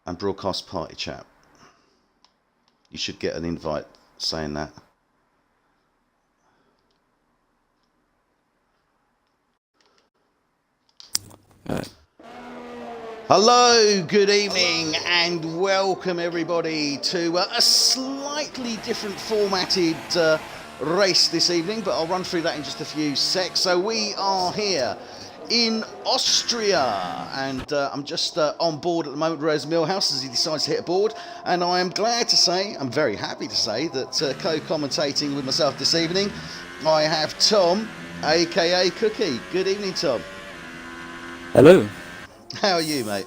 and broadcast party chat. You should get an invite saying that. Hello, good evening, and welcome everybody to a slightly different formatted race this evening, but I'll run through that in just a few secs. So we are here in Austria, and I'm just on board at the moment, Rose Millhouse, as he decides to hit a board, and I am glad to say, I'm very happy to say, that co-commentating with myself this evening, I have Tom, aka Cookie. Good evening, Tom. Hello. How are you, mate?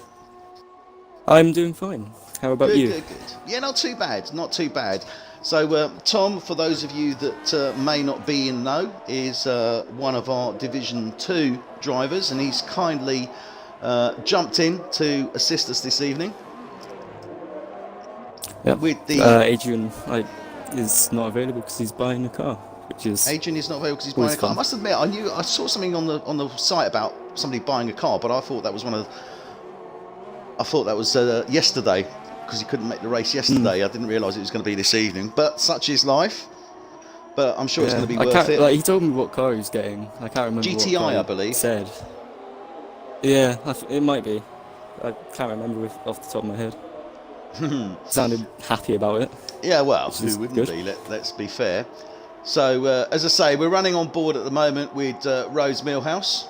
I'm doing fine. How about you? Good. Yeah, not too bad, not too bad. So, Tom, for those of you that may not be in know, is one of our Division 2 drivers, and he's kindly jumped in to assist us this evening. Yeah. Adrian is not available because he's buying a car, which is... Adrian is not available because he's buying a car. I must admit, I saw something on the site about somebody buying a car, but I thought that was yesterday, because he couldn't make the race yesterday. I didn't realise it was going to be this evening, but such is life. But I'm sure it's going to be worth it. He told me what car he was getting. I can't remember. GTI, what car I believe. Said. Yeah, it might be. I can't remember off the top of my head. Sounded happy about it. Yeah, well, who wouldn't be? Let's be fair. So, as I say, we're running on board at the moment with Rose Millhouse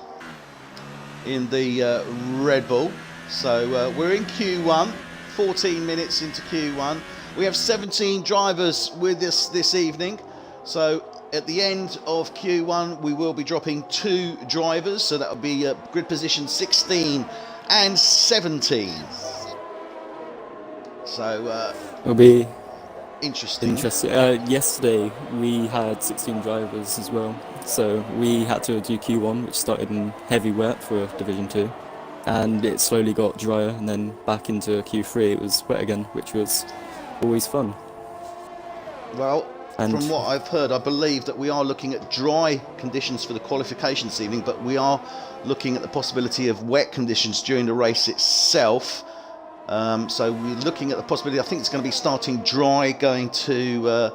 in the Red Bull. So we're in Q1, 14 minutes into Q1. We have 17 drivers with us this evening. So at the end of Q1, we will be dropping 2 drivers. So that will be grid position 16 and 17. So it'll be interesting. Yesterday we had 16 drivers as well. So we had to do Q1, which started in heavy wet for Division 2. And it slowly got drier, and then back into Q3 it was wet again, which was always fun. Well, from what I've heard, I believe that we are looking at dry conditions for the qualification this evening, but we are looking at the possibility of wet conditions during the race itself. So we're looking at the possibility, I think it's going to be starting dry, going to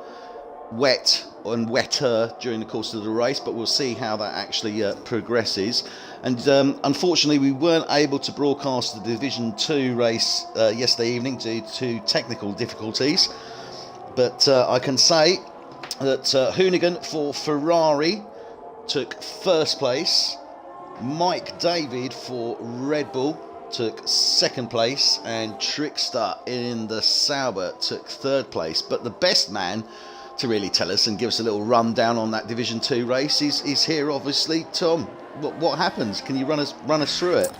wet and wetter during the course of the race, but we'll see how that actually progresses. And unfortunately, we weren't able to broadcast the Division 2 race yesterday evening due to technical difficulties. But I can say that Hoonigan for Ferrari took first place. Mike David for Red Bull took second place. And Trickster in the Sauber took third place. But the best man to really tell us and give us a little rundown on that Division 2 race is here, obviously. Tom, what happens? Can you run us through it?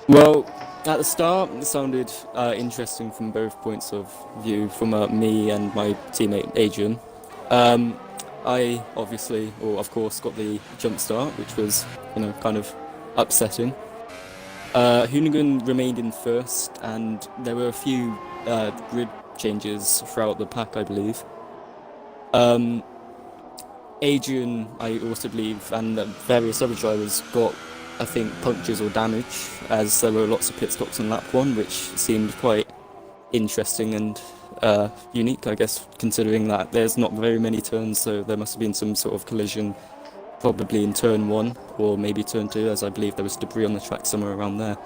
Well, at the start, it sounded interesting from both points of view, from me and my teammate Adrian. I obviously, or of course, got the jump start, which was, kind of upsetting. Hoonigan remained in first, and there were a few grid changes throughout the pack, I believe. Adrian, I also believe, and various other drivers got, I think, punctures or damage, as there were lots of pit stops on lap 1, which seemed quite interesting and unique, I guess, considering that there's not very many turns, so there must have been some sort of collision, probably in turn 1 or maybe turn 2, as I believe there was debris on the track somewhere around there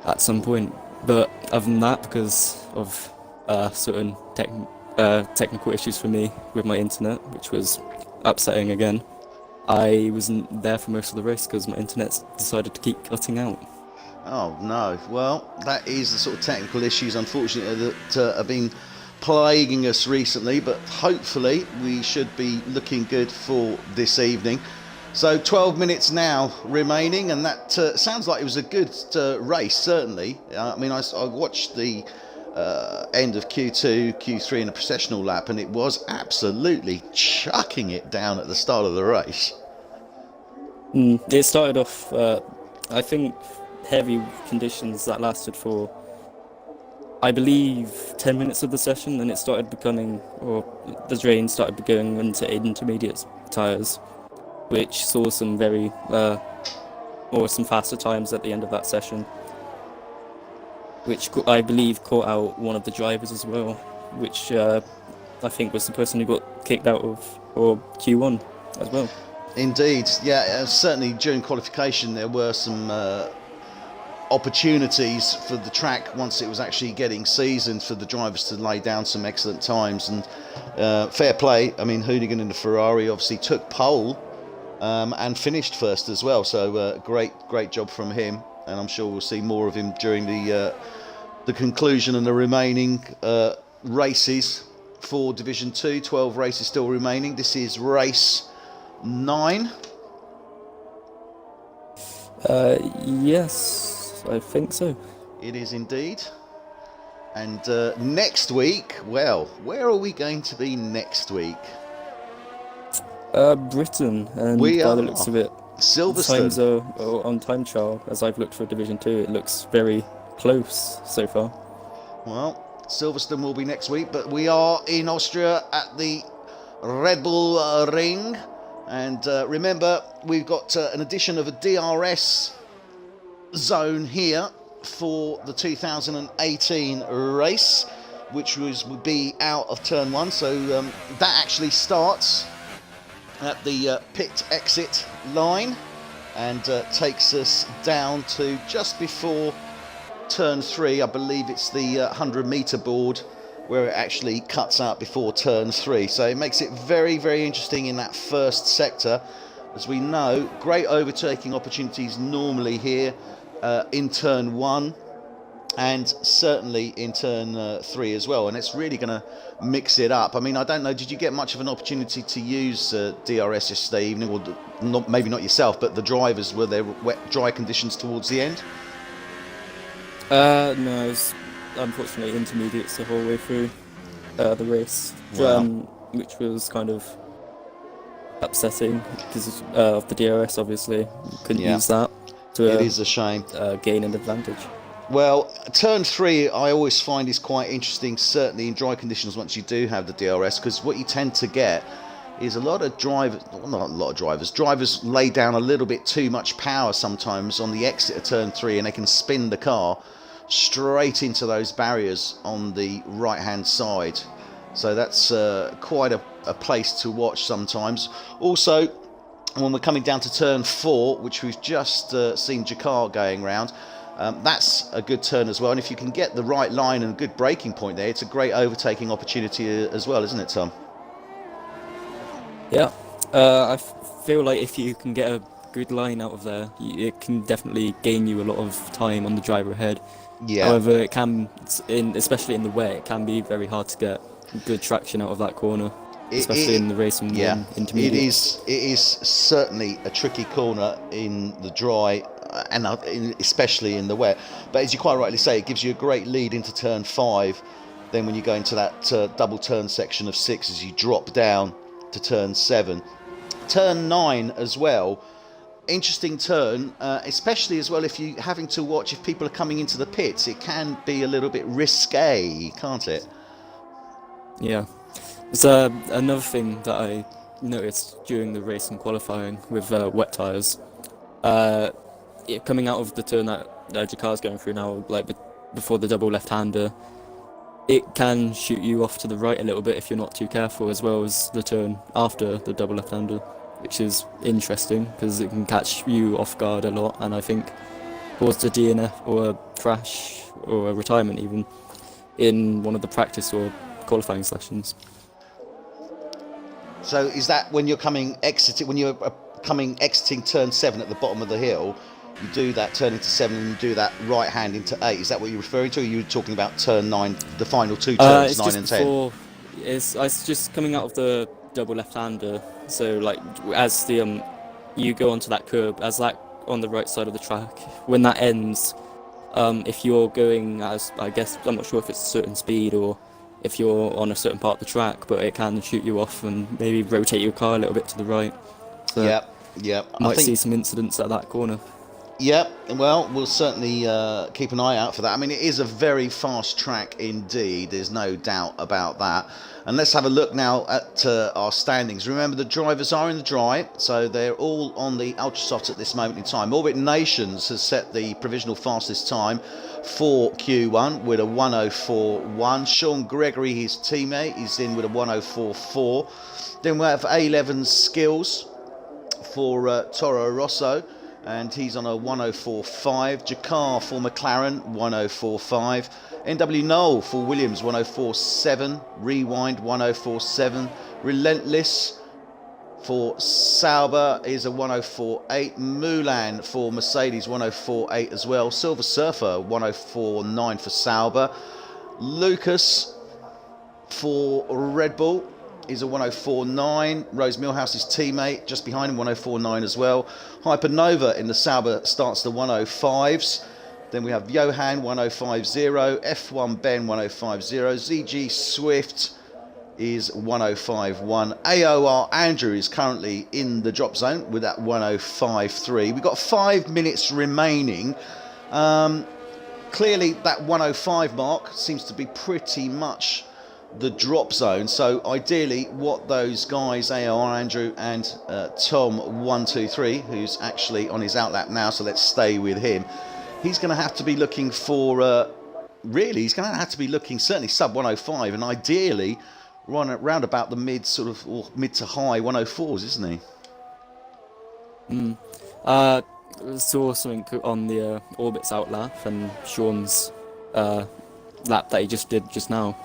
at some point. But other than that, because of certain technical issues for me with my internet, which was upsetting again, I wasn't there for most of the race because my internet decided to keep cutting out. Oh no, well, that is the sort of technical issues, unfortunately, that have been plaguing us recently, but hopefully we should be looking good for this evening. So 12 minutes now remaining, and that sounds like it was a good race, certainly. I mean, I watched the end of Q2, Q3 in a processional lap, and it was absolutely chucking it down at the start of the race. It started off, I think, heavy conditions that lasted for, I believe, 10 minutes of the session, and it started becoming, or the drain started going into intermediate tyres, which saw some very, or some faster times at the end of that session. which I believe caught out one of the drivers as well, which I think was the person who got kicked out of or Q1 as well. Indeed, yeah, certainly during qualification there were some opportunities for the track once it was actually getting seasoned for the drivers to lay down some excellent times, and fair play. I mean, Hoonigan in the Ferrari obviously took pole and finished first as well, so great job from him, and I'm sure we'll see more of him during the conclusion and the remaining races for Division 2. 12 races still remaining. This is race 9. Yes, I think so. It is indeed. And next week, well, where are we going to be next week? Britain, and We by are the looks of it, Silverstone. times are on time trial. As I've looked for Division 2, it looks very close so far. Well, Silverstone will be next week, but we are in Austria at the Red Bull Ring. And remember, we've got an addition of a DRS zone here for the 2018 race, which would be out of turn 1. So that actually starts at the pit exit line and takes us down to just before turn 3. I believe it's the 100-meter board where it actually cuts out before turn 3. So it makes it very, very interesting in that first sector. As we know, great overtaking opportunities normally here in turn 1 and certainly in turn 3 as well. And it's really going to mix it up. I mean, I don't know, did you get much of an opportunity to use DRS yesterday evening? Or maybe not yourself, but the drivers, were there wet, dry conditions towards the end? No, it was unfortunately intermediates the whole way through the race, Wow. which was kind of upsetting because of the DRS. Obviously, couldn't use that to It is a shame. gain an advantage. Well, turn 3 I always find is quite interesting, certainly in dry conditions once you do have the DRS, because what you tend to get is a lot of drivers, well, not a lot of drivers lay down a little bit too much power sometimes on the exit of turn 3, and they can spin the car straight into those barriers on the right hand side. So that's quite a place to watch sometimes. Also, when we're coming down to turn 4, which we've just seen Jakar going round, that's a good turn as well, and if you can get the right line and a good braking point there, it's a great overtaking opportunity as well, isn't it, Tom? Yeah, I feel like if you can get a good line out of there, it can definitely gain you a lot of time on the driver ahead. Yeah. However, it can, especially in the wet, it can be very hard to get good traction out of that corner, especially in the race and yeah, intermediate. it is certainly a tricky corner in the dry and especially in the wet. But as you quite rightly say, it gives you a great lead into turn 5. Then when you go into that double turn section of 6, as you drop down to turn 7, turn 9 as well. Interesting turn, especially as well if you're having to watch if people are coming into the pits. It can be a little bit risque, can't it? Yeah. There's another thing that I noticed during the race and qualifying with wet tyres. Coming out of the turn that Jakar's going through now, like before the double left-hander, it can shoot you off to the right a little bit if you're not too careful, as well as the turn after the double left-hander, which is interesting because it can catch you off guard a lot, and I think caused a DNF or a crash or a retirement even in one of the practice or qualifying sessions. So is that when you're exiting turn 7 at the bottom of the hill, you do that turn into 7 and you do that right hand into 8? Is that what you're referring to, or are you talking about turn 9, the final 2 turns, 9 and 10? It's just coming out of the double left-hander, so like as the you go onto that curb, as that on the right side of the track, when that ends, if you're going as, I guess, I'm not sure if it's a certain speed or if you're on a certain part of the track, but it can shoot you off and maybe rotate your car a little bit to the right. So Yeah. might see some incidents at that corner. Yep, well, we'll certainly keep an eye out for that. I mean, it is a very fast track indeed, there's no doubt about that. And let's have a look now at our standings. Remember, the drivers are in the dry, so they're all on the Ultrasoft at this moment in time. Orbit Nations has set the provisional fastest time for Q1 with a 1:04.1. Sean Gregory, his teammate, is in with a 1:04.4. Then we have A11 Skills for Toro Rosso, and he's on a 1:04.5. Jakar for McLaren, 1:04.5. NW Knoll for Williams, 1:04.7. Rewind, 1:04.7. Relentless for Sauber is a 1:04.8. Mulan for Mercedes, 1:04.8 as well. Silver Surfer, 1:04.9 for Sauber. Lucas for Red Bull is a 1:04.9. Rose Milhouse's teammate just behind him, 1:04.9 as well. Hypernova in the Sauber starts the 1:05s. Then we have Johan, 1:05.0. F1 Ben, 1:05.0. ZG Swift is 1:05.1. AOR Andrew is currently in the drop zone with that 1:05.3. We've got 5 minutes remaining. Clearly that 1:05 mark seems to be pretty much the drop zone. So ideally what those guys, AOR Andrew and Tom 123, who's actually on his outlap now, so let's stay with him, he's going to have to be looking for really he's going to have to be looking certainly sub 1:05, and ideally run around about the mid mid to high 1:04s, isn't he? Saw something on the Orbit's outlap and Sean's lap that he just did just now.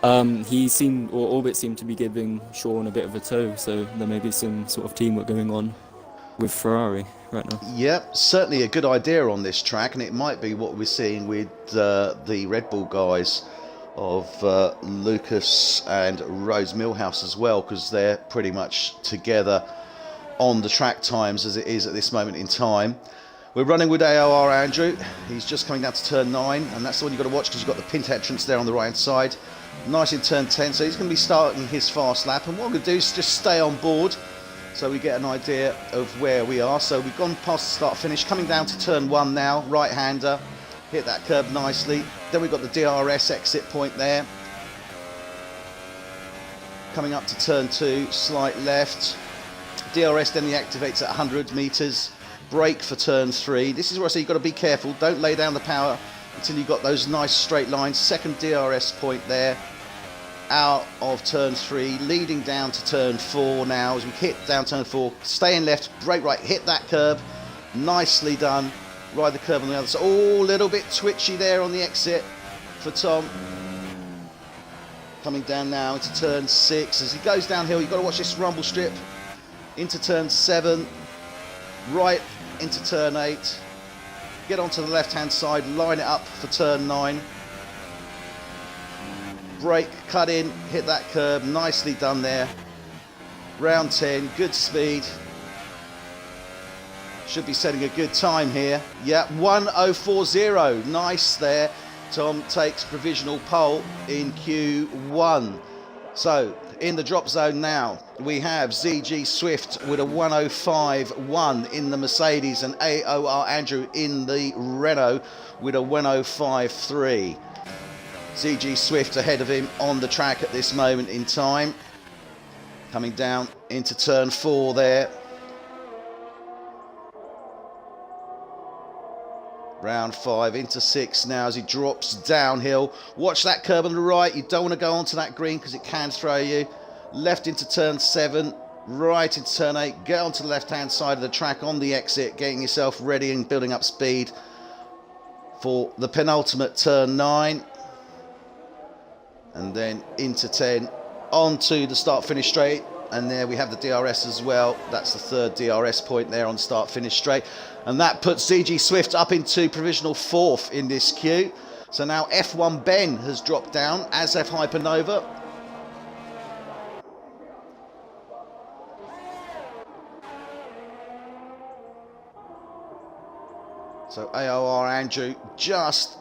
Orbit seemed to be giving Sean a bit of a tow, so there may be some sort of teamwork going on with Ferrari right now. Yep, certainly a good idea on this track, and it might be what we're seeing with the Red Bull guys of Lucas and Rose Milhouse as well, because they're pretty much together on the track times as it is at this moment in time. We're running with AOR Andrew. He's just coming down to turn 9, and that's the one you've got to watch because you've got the pit entrance there on the right hand side. Nice in turn 10, so he's going to be starting his fast lap, and what we're going to do is just stay on board so we get an idea of where we are. So we've gone past the start finish, coming down to turn 1 now, right hander, hit that curb nicely. Then we've got the DRS exit point there. Coming up to turn 2, slight left. DRS then deactivates at 100 metres. Brake for turn 3. This is where I say you've got to be careful. Don't lay down the power until you've got those nice straight lines. Second DRS point there. Out of turn 3, leading down to turn 4 now as we hit down turn 4. Stay in left, brake right, hit that curb. Nicely done. Ride the curb on the other side. Oh, a little bit twitchy there on the exit for Tom. Coming down now into turn 6. As he goes downhill, you've got to watch this rumble strip. Into turn 7. Right into turn 8. Get onto the left-hand side, line it up for turn 9. Brake, cut in, hit that curb, nicely done there. Round 10, good speed. Should be setting a good time here. Yeah, 1:04.0, nice there. Tom takes provisional pole in Q1. So, in the drop zone now, we have ZG Swift with a 1:05.1 in the Mercedes, and AOR Andrew in the Renault with a 1:05.3. ZG Swift ahead of him on the track at this moment in time. Coming down into turn 4 there. Round 5 into 6 now as he drops downhill. Watch that curb on the right. You don't want to go onto that green because it can throw you. Left into turn 7. Right into turn 8. Get onto the left-hand side of the track on the exit. Getting yourself ready and building up speed for the penultimate turn 9. And then into 10. Onto the start-finish straight. And there we have the DRS as well. That's the third DRS point there on start-finish straight. And that puts ZG Swift up into provisional 4th in this queue. So now F1 Ben has dropped down, as F Hypernova. So AOR Andrew just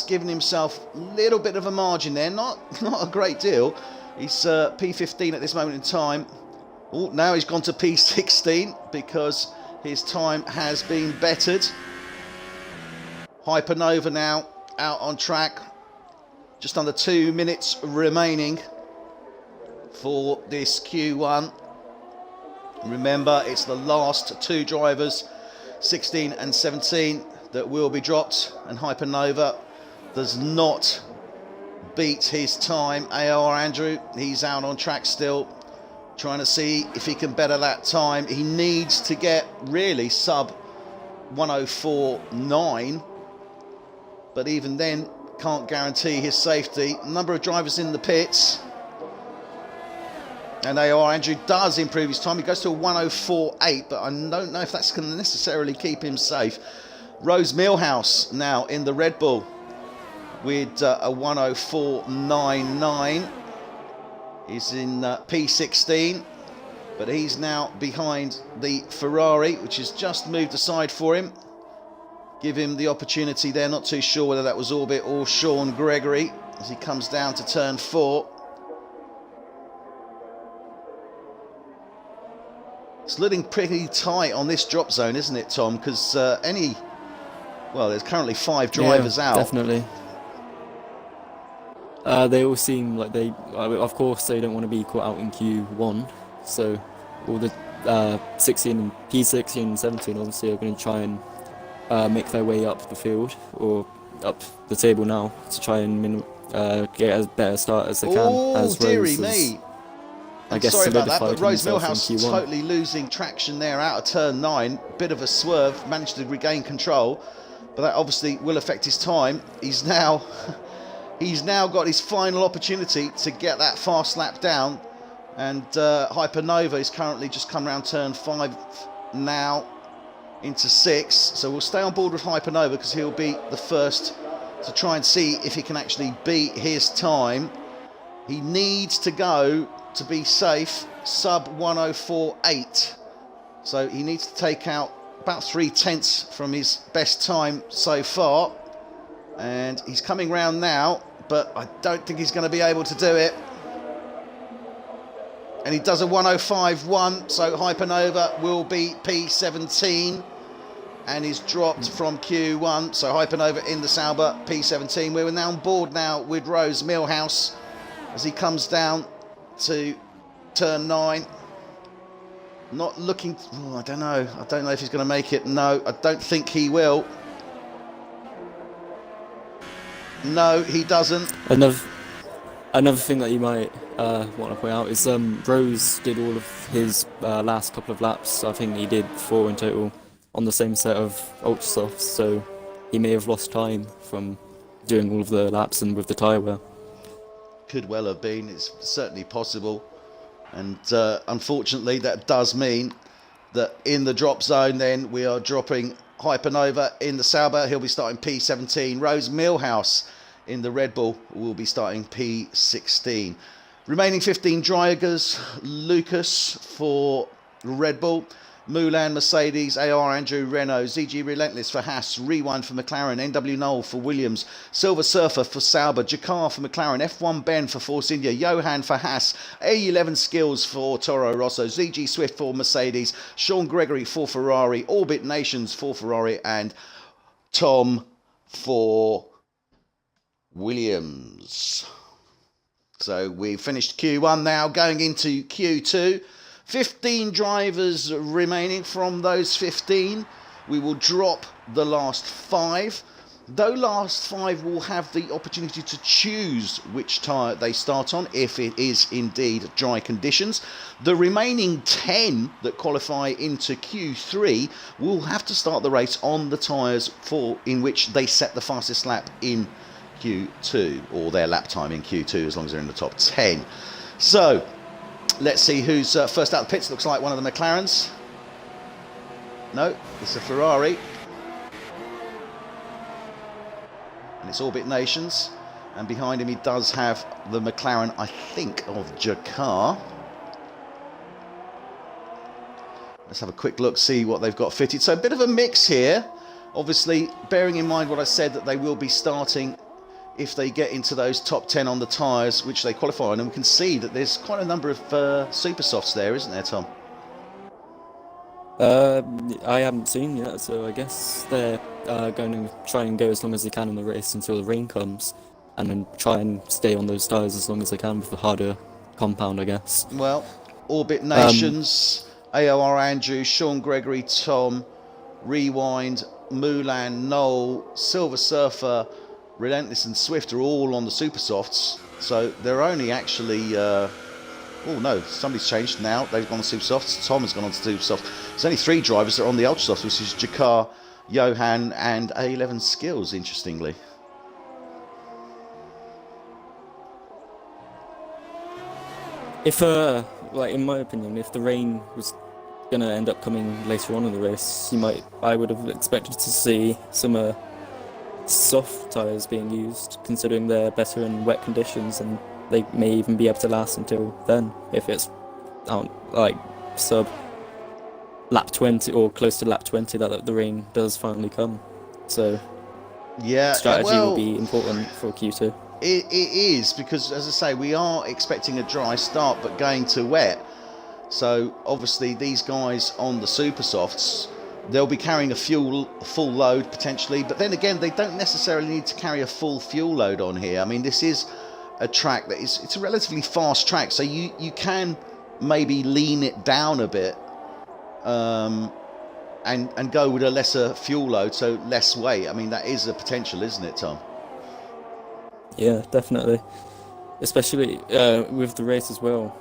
giving himself a little bit of a margin there. Not a great deal. He's P15 at this moment in time. Oh, now he's gone to P16 because his time has been bettered. Hypernova now out on track. Just under 2 minutes remaining for this Q1. Remember, it's the last two drivers, 16 and 17, that will be dropped, and Hypernova does not beat his time. AR Andrew, he's out on track still, trying to see if he can better that time. He needs to get really sub 104.9, but even then can't guarantee his safety. Number of drivers in the pits, and AR Andrew does improve his time. He goes to a 104.8, but I don't know if that's going to necessarily keep him safe. Rose Millhouse now in the Red Bull with a 104.99. He's in P16, but he's now behind the Ferrari, which has just moved aside for him. Give him the opportunity there. Not too sure whether that was Orbit or Sean Gregory as he comes down to turn 4. It's looking pretty tight on this drop zone, isn't it, Tom? Because there's currently 5 drivers out. Definitely. They all seem like of course, they don't want to be caught out in Q1. So all the 16 and P16 and 17 obviously are going to try and make their way up the field or up the table now to try and get as better start as they can. Oh, dearie me! I guess sorry about that, but Rose Millhouse totally losing traction there out of turn 9. Bit of a swerve, managed to regain control, but that obviously will affect his time. He's now got his final opportunity to get that fast lap down, and Hypernova is currently just come around turn 5 now into 6. So we'll stay on board with Hypernova because he'll be the first to try and see if he can actually beat his time. He needs to go to be safe, sub 104.8. So he needs to take out about 3/10 from his best time so far. And he's coming round now, but I don't think he's going to be able to do it. And he does a 105.1, so Hypernova will be P17 and is dropped from Q1. So Hypernova in the Sauber, P17. We're now on board now with Rose Millhouse as he comes down to turn 9. Not looking, I don't know if he's going to make it. No, I don't think he will. No, he doesn't. Another thing that you might want to point out is Rose did all of his last couple of laps. I think he did 4 in total on the same set of ultra softs, so he may have lost time from doing all of the laps and with the tyre wear. Could well have been. It's certainly possible, and unfortunately that does mean that in the drop zone then we are dropping Hypernova in the Sauber. He'll be starting P17. Rose Millhouse in the Red Bull will be starting P16. Remaining 15 drivers: Lucas for Red Bull, Mulan Mercedes, AR Andrew Renault, ZG Relentless for Haas, Rewind for McLaren, NW Knoll for Williams, Silver Surfer for Sauber, Jakar for McLaren, F1 Ben for Force India, Johan for Haas, A11 Skills for Toro Rosso, ZG Swift for Mercedes, Sean Gregory for Ferrari, Orbit Nations for Ferrari, and Tom for Williams. So we've finished Q1 now, going into Q2. 15 drivers remaining. From those 15, we will drop the last 5. Those last 5 will have the opportunity to choose which tyre they start on if it is indeed dry conditions. The remaining 10 that qualify into Q3 will have to start the race on the tyres in which they set the fastest lap in Q2, or their lap time in Q2, as long as they're in the top 10. So let's see who's first out of the pits. Looks like one of the McLarens. No, it's a Ferrari. And it's Orbit Nations. And behind him he does have the McLaren, I think, of Jakar. Let's have a quick look, see what they've got fitted. So a bit of a mix here. Obviously, bearing in mind what I said, that they will be starting if they get into those top 10 on the tyres, which they qualify on. And we can see that there's quite a number of super softs there, isn't there, Tom? Uh, I haven't seen yet, so I guess they're going to try and go as long as they can in the race until the rain comes, and then try and stay on those tyres as long as they can with the harder compound, I guess. Well, Orbit Um, Nations, AOR Andrew, Sean Gregory, Tom, Rewind, Mulan, Noel, Silver Surfer, Relentless and Swift are all on the Super Softs. So they're only actually... oh no, somebody's changed now. They've gone to Super Softs. Tom has gone on to Super Soft. There's only 3 drivers that are on the Ultra Softs, which is Jakar, Johan and A11 Skills, interestingly. if like in my opinion, if the rain was gonna end up coming later on in the race, I would have expected to see some soft tyres being used, considering they're better in wet conditions, and they may even be able to last until then if it's like sub lap 20 or close to lap 20 that the rain does finally come. So Yeah, strategy will well, be important for Q2. it is, because, as I say, we are expecting a dry start, but going to wet. So, obviously, these guys on the Super Softs, they'll be carrying a full load, potentially. But then again, they don't necessarily need to carry a full fuel load on here. I mean, this is a track that is... It's a relatively fast track, so you can maybe lean it down a bit. And go with a lesser fuel load, so less weight. I mean, that is a potential, isn't it, Tom? Yeah, definitely. Especially with the race as well.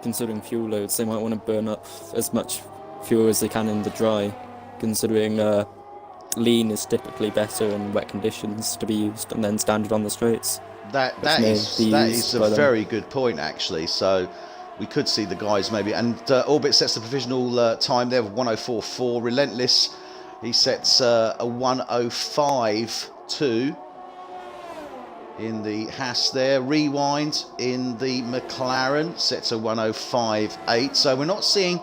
Considering fuel loads, they might want to burn up as much fuel as they can in the dry, considering lean is typically better in wet conditions to be used, and then standard on the straights. That is a very good point, actually. So we could see the guys maybe, and Orbit sets the provisional time there of 1:04.4. Relentless, he sets a 1:05.2 in the Haas there. Rewind in the McLaren sets a 1:05.8. So we're not seeing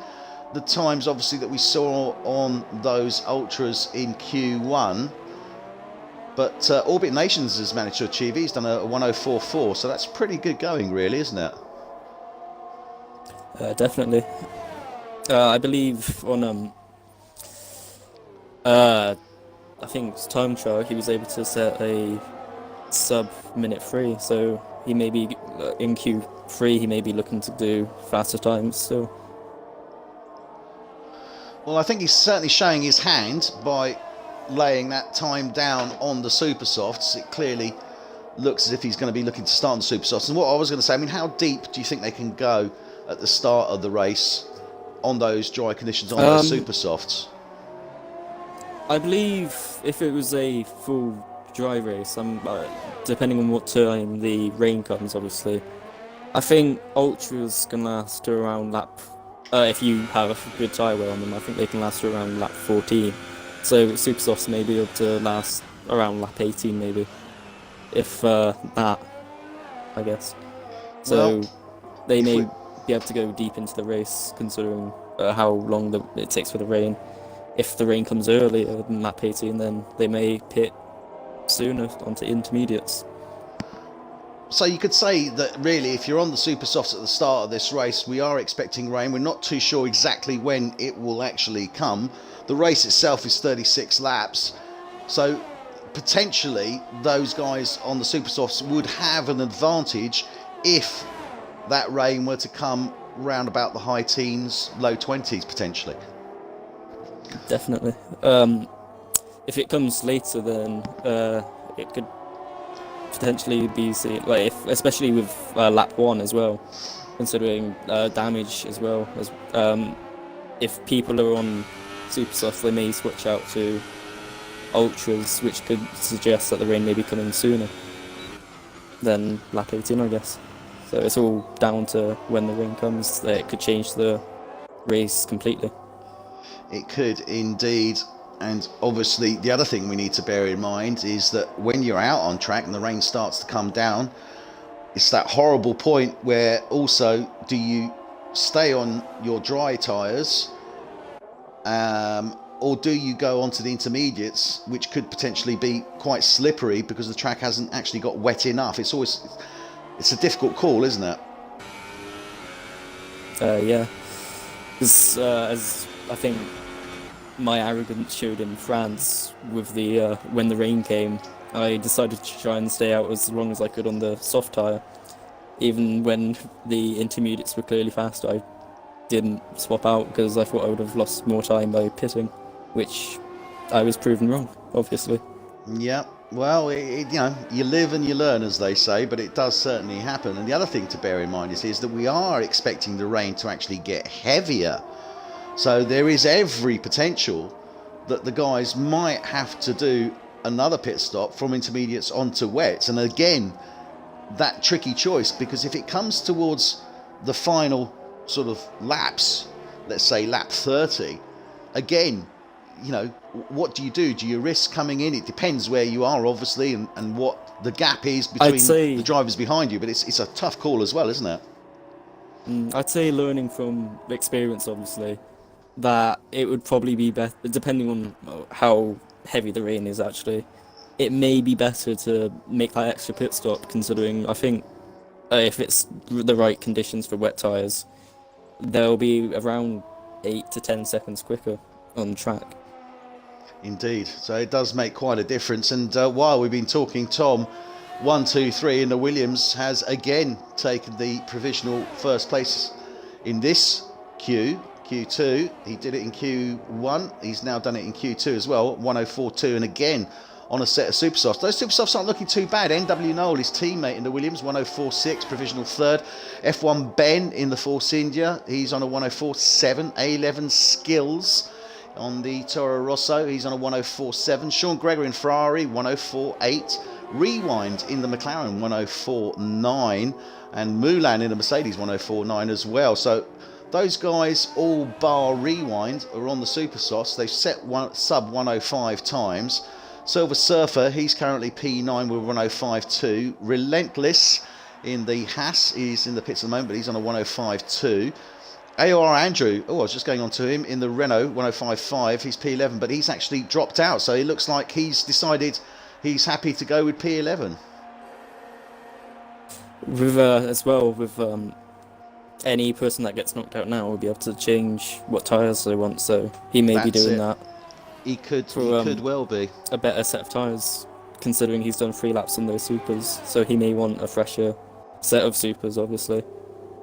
the times, obviously, that we saw on those ultras in Q1. But Orbit Nations has managed to achieve. He's done a 1:04.4. So that's pretty good going, really, isn't it? Definitely. I believe on I think it's time trial he was able to set a sub minute 3, so he may be in Q3 he may be looking to do faster times still. Well, I think he's certainly showing his hand by laying that time down on the Super Softs. It clearly looks as if he's going to be looking to start on the Super Softs. And what I was going to say, I mean, how deep do you think they can go at the start of the race on those dry conditions, on those Super Softs? I believe if it was a full dry race, depending on what time the rain comes, obviously, I think ultras can last to around lap. If you have a good tyre wear on them, I think they can last to around lap 14. So super softs may be able to last around lap 18, maybe, if that, I guess. So well, they may be able to go deep into the race, considering how long it takes for the rain. If the rain comes earlier than lap 18, then they may pit sooner onto intermediates. So you could say that really, if you're on the Super Softs at the start of this race, we are expecting rain. We're not too sure exactly when it will actually come. The race itself is 36 laps. So potentially those guys on the Super Softs would have an advantage if that rain were to come round about the high teens, low 20s potentially. Definitely. If it comes later, then it could potentially be seen, like especially with lap 1 as well, considering damage as well as if people are on super soft, they may switch out to ultras, which could suggest that the rain may be coming sooner than lap 18, I guess. So it's all down to when the rain comes. That it could change the race completely. It could indeed. And obviously the other thing we need to bear in mind is that when you're out on track and the rain starts to come down, it's that horrible point where also, do you stay on your dry tyres or do you go onto the intermediates, which could potentially be quite slippery because the track hasn't actually got wet enough. It's a difficult call, isn't it? Yeah, because as I think my arrogance showed in France with the when the rain came. I decided to try and stay out as long as I could on the soft tyre. Even when the intermediates were clearly faster, I didn't swap out because I thought I would have lost more time by pitting, which I was proven wrong, obviously. Yeah, well, you live and you learn, as they say, but it does certainly happen. And the other thing to bear in mind is that we are expecting the rain to actually get heavier. So there is every potential that the guys might have to do another pit stop from intermediates onto wets. And again, that tricky choice, because if it comes towards the final sort of laps, let's say lap 30, again, what do you do? Do you risk coming in? It depends where you are, obviously, and what the gap is between the drivers behind you, but it's a tough call as well, isn't it? I'd say, learning from experience, obviously, that it would probably be better, depending on how heavy the rain is actually, it may be better to make that extra pit stop, considering I think if it's the right conditions for wet tyres, they'll be around 8 to 10 seconds quicker on track. Indeed, so it does make quite a difference. And while we've been talking, Tom, 1, 2, 3 in the Williams has again taken the provisional first place in this Q2. He did it in Q1. He's now done it in Q2 as well, 104.2, and again on a set of Supersofts. Those Supersofts aren't looking too bad. NW Noel, his teammate in the Williams, 104.6, provisional third. F1 Ben in the Force India, he's on a 104.7. A11 Skills on the Toro Rosso, he's on a 104.7. Sean Gregory in Ferrari, 104.8. Rewind in the McLaren, 104.9. And Mulan in the Mercedes, 104.9 as well. So those guys, all bar Rewind, are on the Supersofts. They've set sub 105 times. Silver Surfer, he's currently P9 with 105.2. Relentless in the Haas is in the pits at the moment, but he's on a 105.2. AOR Andrew, I was just going on to him in the Renault, 105.5. He's P11, but he's actually dropped out, so it looks like he's decided he's happy to go with P11. With as well, with any person that gets knocked out now will be able to change what tyres they want, so he may be doing that. He could well be. A better set of tyres, considering he's done 3 laps on those Supers, so he may want a fresher set of Supers, obviously,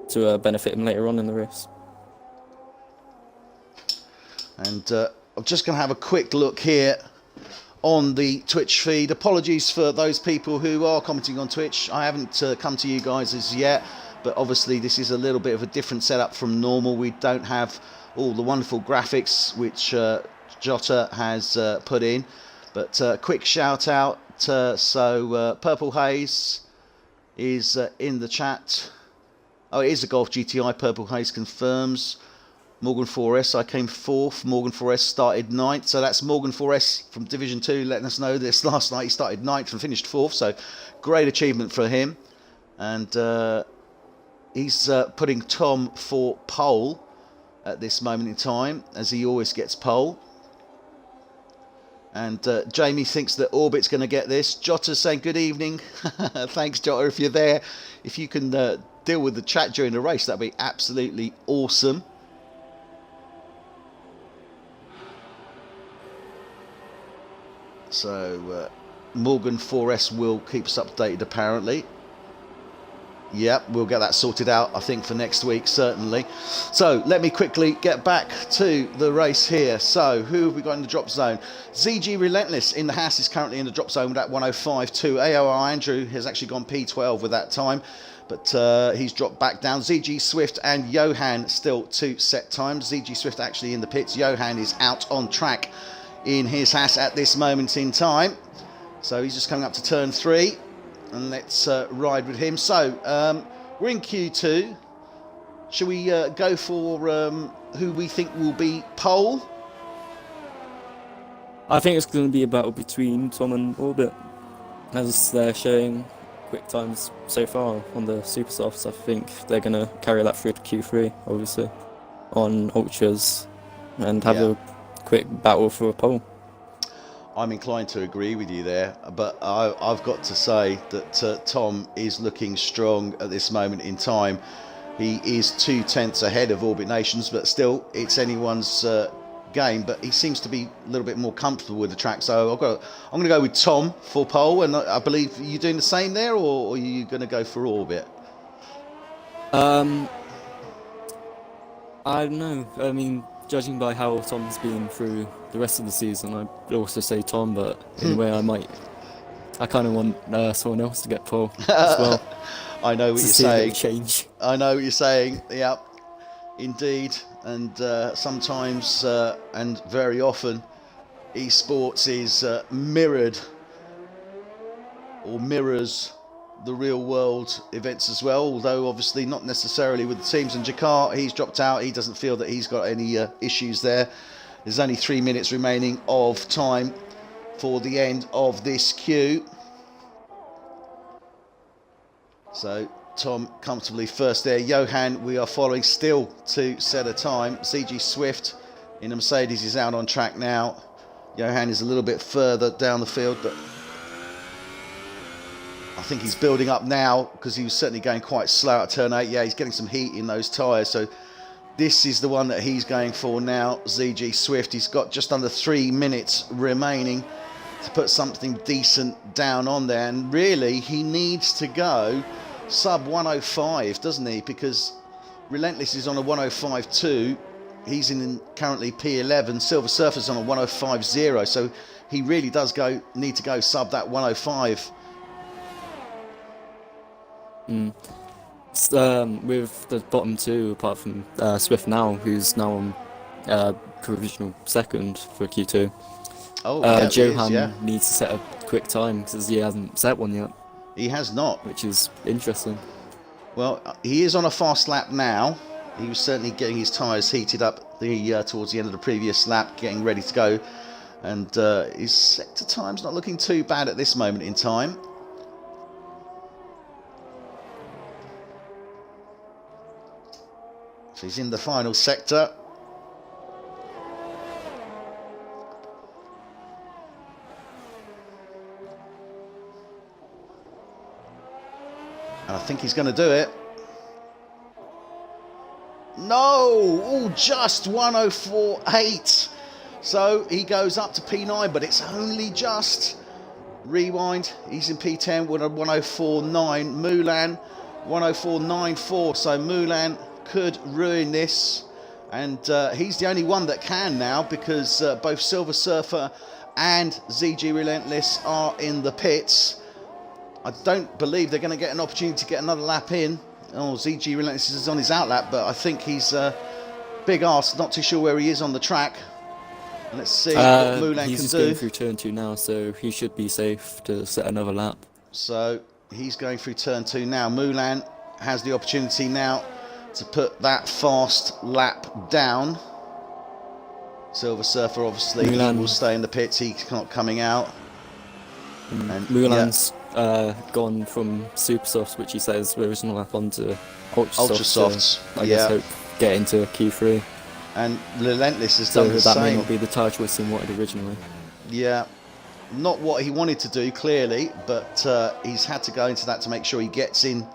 to benefit him later on in the race. And I'm just going to have a quick look here on the Twitch feed. Apologies for those people who are commenting on Twitch. I haven't come to you guys as yet, but obviously this is a little bit of a different setup from normal. We don't have all the wonderful graphics which Jota has put in, but quick shout out. So Purple Haze is in the chat. Oh, it is a Golf GTI. Purple Haze confirms. Morgan 4S, I came 4th. Morgan 4S started 9th. So that's Morgan 4S from Division 2 letting us know this last night. He started 9th and finished 4th. So great achievement for him. And he's putting Tom for pole at this moment in time, as he always gets pole. And Jamie thinks that Orbit's going to get this. Jota's saying good evening. Thanks, Jota, if you're there. If you can deal with the chat during the race, that'd be absolutely awesome. So Morgan 4S will keep us updated, apparently. Yep, we'll get that sorted out, I think, for next week, certainly. So let me quickly get back to the race here. So who have we got in the drop zone? ZG Relentless in the Haas is currently in the drop zone with that 105.2. AOR Andrew has actually gone P12 with that time, but he's dropped back down. ZG Swift and Johan still 2 set times. ZG Swift actually in the pits. Johan is out on track in his Haas at this moment in time. So he's just coming up to turn 3. And let's ride with him. So we're in Q2. Shall we go for who we think will be pole? I think it's going to be a battle between Tom and Orbit, as they're showing quick times so far on the Supersofts. I think they're going to carry that through to Q3, obviously, on Ultras, and have a quick battle for a pole. I'm inclined to agree with you there, but I've got to say that Tom is looking strong at this moment in time. He is 2/10 ahead of Orbit Nations, but still, it's anyone's game. But he seems to be a little bit more comfortable with the track. So I'm going to go with Tom for pole, and I believe you're doing the same there, or are you going to go for Orbit? I don't know. I mean, judging by how Tom's been through the rest of the season, I'd also say Tom, but in a way I kind of want someone else to get pole as well. I know what to you're see a saying. little change. I know what you're saying. Yeah, indeed. And sometimes and very often, esports is mirrored or mirrors the real world events as well, although obviously not necessarily with the teams. And Jakar, he's dropped out. He doesn't feel that he's got any issues there. There's only 3 minutes remaining of time for the end of this queue. So Tom comfortably first there. Johan, we are following still to set a time. CG Swift in a Mercedes is out on track now. Johan is a little bit further down the field, but I think he's building up now because he was certainly going quite slow at turn 8. Yeah, he's getting some heat in those tyres. So this is the one that he's going for now, ZG Swift. He's got just under 3 minutes remaining to put something decent down on there. And really, he needs to go sub 105, doesn't he? Because Relentless is on a 105.2. He's in currently P11. Silver Surfer's on a 105.0. So he really does need to go sub that 105. With the bottom two, apart from Swift now, who's now on provisional second for Q2. Johan needs to set a quick time because he hasn't set one yet. He has not. Which is interesting. Well, he is on a fast lap now. He was certainly getting his tyres heated up towards the end of the previous lap, getting ready to go. And his sector time's not looking too bad at this moment in time. So he's in the final sector. And I think he's going to do it. No! Just 104.8. So he goes up to P9, but it's only just. Rewind. He's in P10 with a 104.9. Mulan, 104.94. So Mulan could ruin this. And he's the only one that can now because both Silver Surfer and ZG Relentless are in the pits. I don't believe they're going to get an opportunity to get another lap in. Oh, ZG Relentless is on his out lap, but I think he's big arse. Not too sure where he is on the track. Let's see what Mulan can do. He's going through turn 2 now, so he should be safe to set another lap. So he's going through turn 2 now. Mulan has the opportunity now to put that fast lap down. Silver Surfer obviously will stay in the pits. He's not coming out. And Mulan's gone from Super Softs, which he says were original lap, onto Ultra Softs. So I guess hope get into Q3. And Relentless has done the same. So that may not be the tyre choice he wanted originally. Yeah, not what he wanted to do clearly, but he's had to go into that to make sure he gets in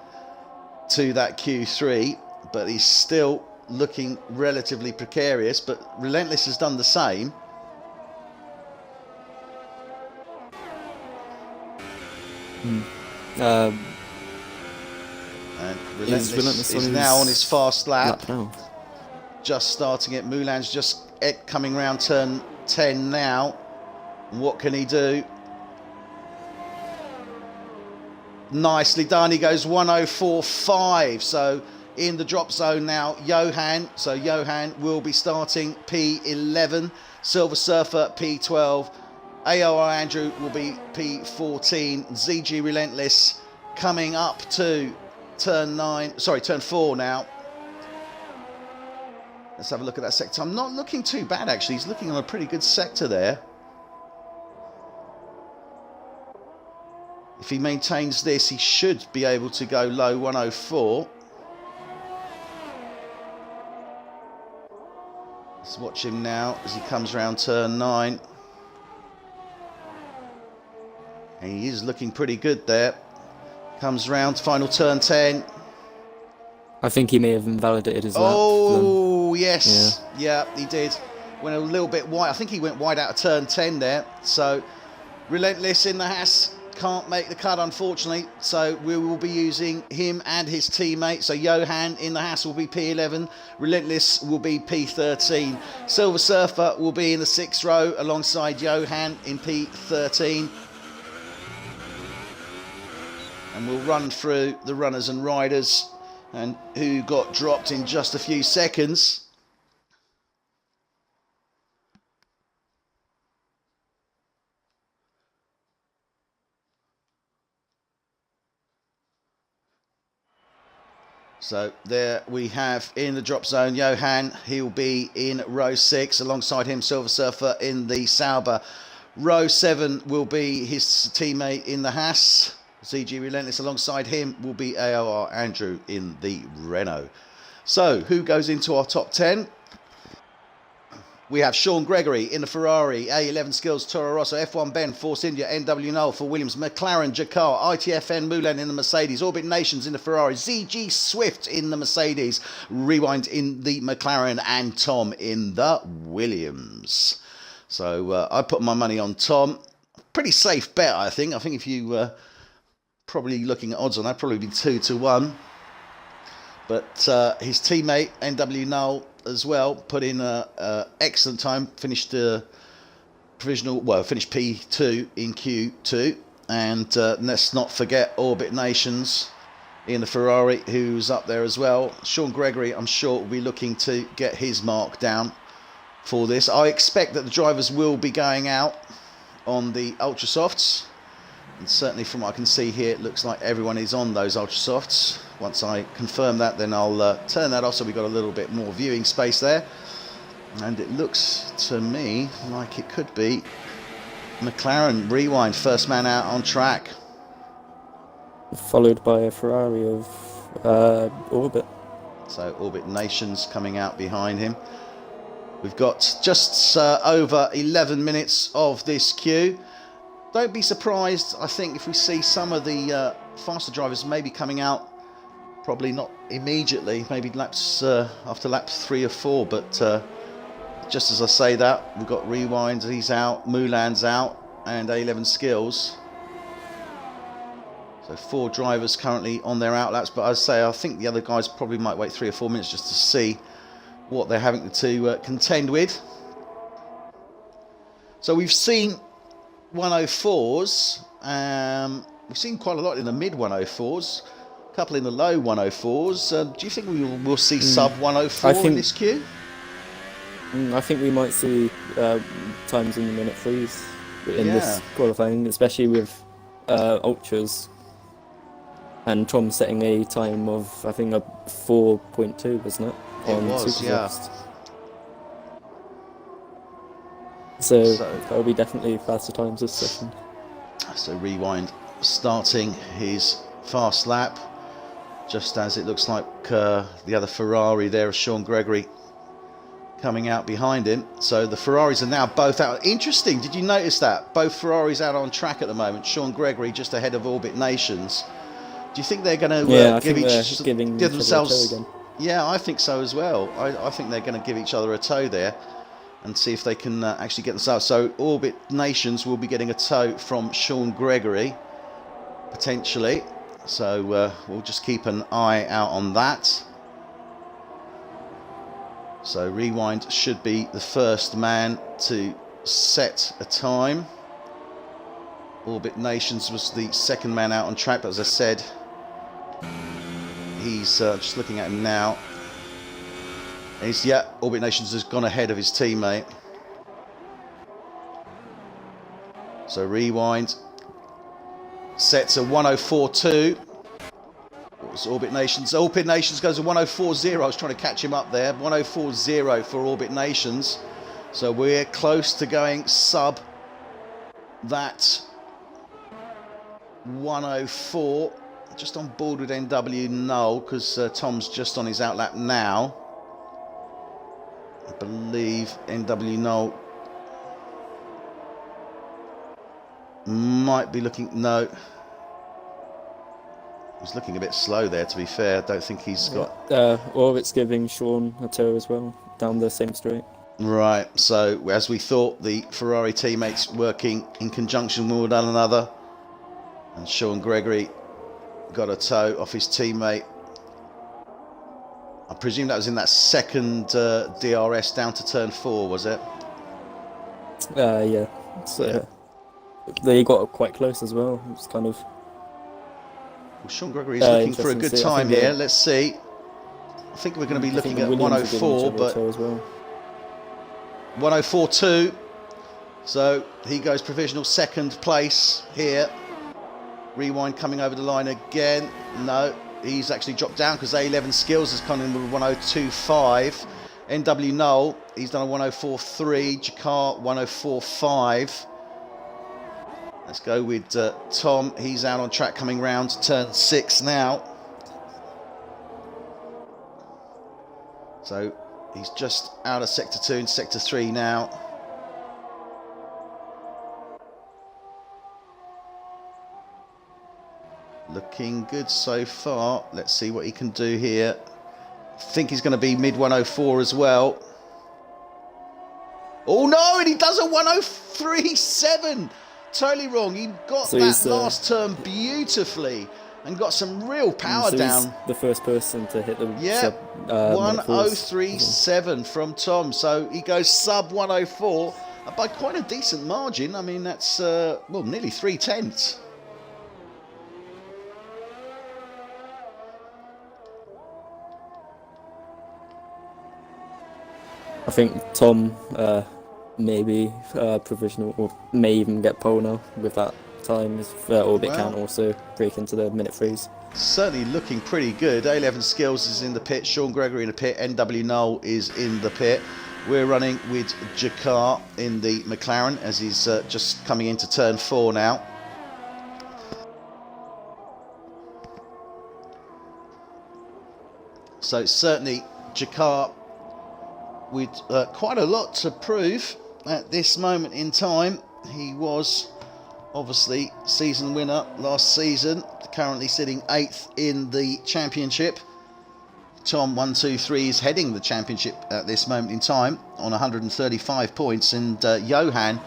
to that Q3. But he's still looking relatively precarious. But Relentless has done the same. And Relentless is now on his fast lap. Just starting it. Mulan's just coming round turn 10 now. And what can he do? Nicely done. He goes 104.5. So in the drop zone now, Johan. So Johan will be starting P11. Silver Surfer P12. AOR Andrew will be P14. ZG Relentless coming up to turn 4 now. Let's have a look at that sector. I'm not looking too bad, actually. He's looking on a pretty good sector there. If he maintains this, he should be able to go low 104. Let's watch him now as he comes around turn 9. And he is looking pretty good there. Comes round, final turn 10. I think he may have invalidated his lap. Oh, yes. Yeah, he did. Went a little bit wide. I think he went wide out of turn 10 there. So, Relentless in the Haas can't make the cut, unfortunately. So, we will be using him and his teammate. So, Johan in the Haas will be P11. Relentless will be P13. Silver Surfer will be in the 6th row alongside Johan in P13. And we'll run through the runners and riders and who got dropped in just a few seconds. So there we have in the drop zone Johan. He'll be in row 6 alongside him Silver Surfer in the Sauber. Row 7 will be his teammate in the Haas. ZG Relentless alongside him will be AOR Andrew in the Renault. So who goes into our top 10? We have Sean Gregory in the Ferrari, A11 Skills, Toro Rosso, F1 Ben, Force India, NW Null for Williams, McLaren, Jakar, ITFN, Mulan in the Mercedes, Orbit Nations in the Ferrari, ZG Swift in the Mercedes, Rewind in the McLaren, and Tom in the Williams. So I put my money on Tom. Pretty safe bet, I think. I think if you probably looking at odds on that, probably be 2-1. But his teammate, NW Null, as well, put in an excellent time, finished finished P2 in Q2, and let's not forget Orbit Nations in the Ferrari, who's up there as well. Sean Gregory, I'm sure, will be looking to get his mark down for this. I expect that the drivers will be going out on the Ultra Softs, and certainly from what I can see here, it looks like everyone is on those Ultra Softs. Once I confirm that, then I'll turn that off so we've got a little bit more viewing space there. And it looks to me like it could be McLaren Rewind, first man out on track. Followed by a Ferrari of Orbit. So Orbit Nations coming out behind him. We've got just over 11 minutes of this queue. Don't be surprised, I think, if we see some of the faster drivers maybe coming out. Probably not immediately, maybe laps after lap 3 or 4, but just as I say that, we've got Rewind, he's out, Mulan's out, and A11 Skills. So 4 drivers currently on their outlaps, but as I say, I think the other guys probably might wait 3 or 4 minutes just to see what they're having to contend with. So we've seen 104s, we've seen quite a lot in the mid 104s. Couple in the low 104s. Do you think we will see sub 104 in this queue? I think we might see times in the minute threes in this qualifying, especially with ultras. And Tom setting a time of, I think, a 4.2, wasn't it? It was, yeah. So that'll be definitely faster times this session. So Rewind starting his fast lap. Just as it looks like the other Ferrari there, Sean Gregory, coming out behind him. So the Ferraris are now both out. Interesting, did you notice that? Both Ferraris out on track at the moment. Sean Gregory just ahead of Orbit Nations. Do you think they're going to give themselves... Again. Yeah, I think so as well. I think they're going to give each other a toe there and see if they can actually get themselves. So Orbit Nations will be getting a toe from Sean Gregory, potentially. So we'll just keep an eye out on that. So Rewind should be the first man to set a time. Orbit Nations was the second man out on track, but as I said, he's just looking at him now. Orbit Nations has gone ahead of his teammate. So Rewind sets a 104.2. Orbit Nations. Orbit Nations goes to 104.0. I was trying to catch him up there. 104.0 for Orbit Nations. So we're close to going sub that 104. Just on board with NW Null because Tom's just on his outlap now. I believe NW Null might be looking... No. He's looking a bit slow there, to be fair. I don't think he's got... Or it's giving Sean a tow as well, down the same straight. Right, so as we thought, the Ferrari teammates working in conjunction with one another. And Sean Gregory got a tow off his teammate. I presume that was in that second DRS down to turn 4, was it? Yeah. So they got quite close as well. It was kind of... Well, Sean Gregory is looking for a good time here. Let's see. I think we're going to be looking at 104, but as well. 104.2. So he goes provisional second place here. Rewind coming over the line again. No, he's actually dropped down because A11 Skills has come in with 102.5. NW Null, he's done a 104.3. Jakar 104.5. Let's go with Tom. He's out on track coming round to turn 6 now. So he's just out of sector 2 and sector 3 now. Looking good so far. Let's see what he can do here. I think he's going to be mid 104 as well. Oh no, and he does a 103.7. Totally wrong. He got So that last turn beautifully and got some real power down. He's the first person to hit the Yeah, 103.7 from Tom. So he goes sub 104 by quite a decent margin. I mean, that's well, nearly 3/10. I think Tom maybe provisional, or may even get pole now with that time. His orbit can also break into the minute freeze. Certainly looking pretty good. A11 Skills is in the pit, Sean Gregory in the pit, NW Null is in the pit. We're running with Jakar in the McLaren as he's just coming into turn 4 now. So certainly Jakar with quite a lot to prove at this moment in time. He was obviously season winner last season, currently sitting 8th in the championship. Tom 123 is heading the championship at this moment in time on 135 points, and Johan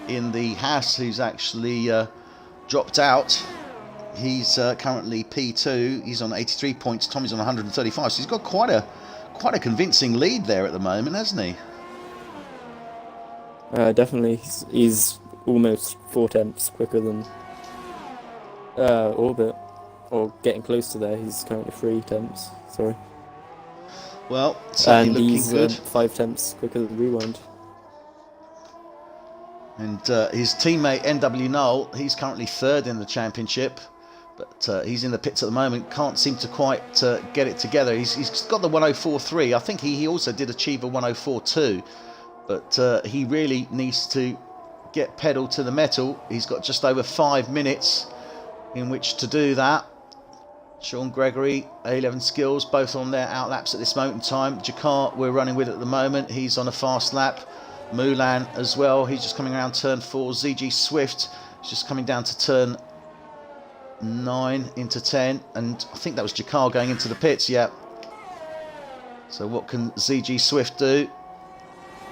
in the Haas, who's actually dropped out, he's currently P2. He's on 83 points. Tommy's on 135, so he's got quite a convincing lead there at the moment, hasn't he? Definitely, he's almost 4 tenths quicker than Orbit, or getting close to there. He's currently 3 tenths. Sorry. Well, certainly and looking he's good. 5 tenths quicker than Rewind. And his teammate NW Null, he's currently 3rd in the championship, but he's in the pits at the moment. Can't seem to quite get it together. He's got the 104.3. I think he also did achieve a 104.2, but he really needs to get pedal to the metal. He's got just over 5 minutes in which to do that. Sean Gregory, A11 Skills, both on their out laps at this moment in time. Jakar we're running with at the moment. He's on a fast lap. Mulan as well. He's just coming around turn 4. ZG Swift is just coming down to turn 9 into 10. And I think that was Jakar going into the pits. Yeah. So what can ZG Swift do?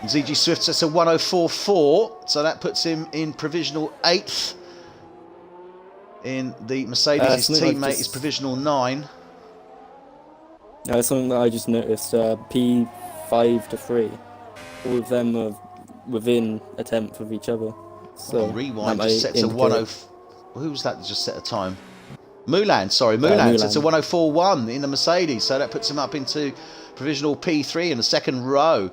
ZG Swift sets a 104.4. So that puts him in provisional 8th. In the Mercedes, his teammate is provisional 9. Something that I just noticed, P5 to 3. All of them are within a tenth of each other. So Rewind just sets a 104. Who was that just set a time? Mulan, sorry, Mulan sets a 104.1 in the Mercedes. So that puts him up into provisional P3 in the second row.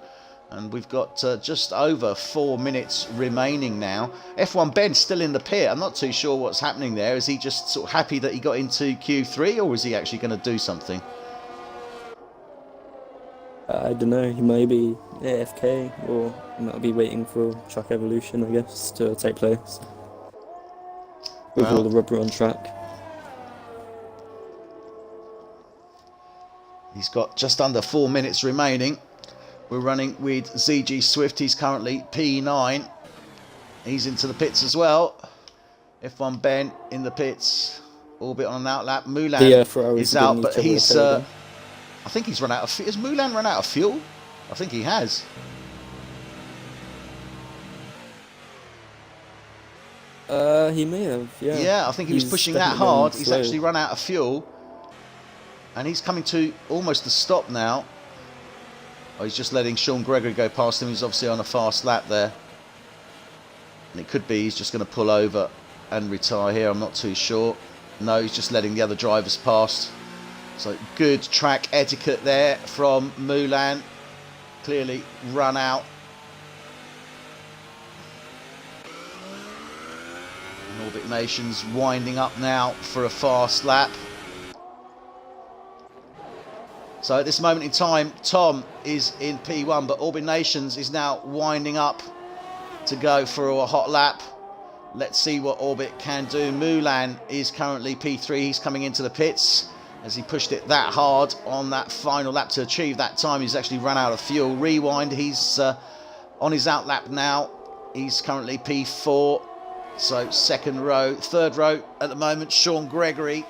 And we've got just over 4 minutes remaining now. F1 Ben still in the pit. I'm not too sure what's happening there. Is he just sort of happy that he got into Q3, or is he actually going to do something? I don't know. He may be AFK, or he might be waiting for track evolution, I guess, to take place. With all the rubber on track. He's got just under 4 minutes remaining. We're running with ZG Swift. He's currently P9. He's into the pits as well. F1 Ben in the pits. Orbit on an outlap. Moulin The Ferraris is are out, giving but each other a he's. favour. I think he's run out of. Has Moulin run out of fuel? I think he has. He may have, yeah. Yeah, I think he was pushing that definitely hard. going He's slow. actually run out of fuel. And he's coming to almost the stop now. Oh, he's just letting Sean Gregory go past him. He's obviously on a fast lap there. And it could be he's just going to pull over and retire here. I'm not too sure. No, he's just letting the other drivers past. So good track etiquette there from Moulin. Clearly run out. And Orbit Nations winding up now for a fast lap. So at this moment in time, Tom is in P1, but Orbit Nations is now winding up to go for a hot lap. Let's see what Orbit can do. Moulin is currently P3. He's coming into the pits as he pushed it that hard on that final lap to achieve that time. He's actually run out of fuel. Rewind, he's on his outlap now. He's currently P4. So third row at the moment, Sean Gregory.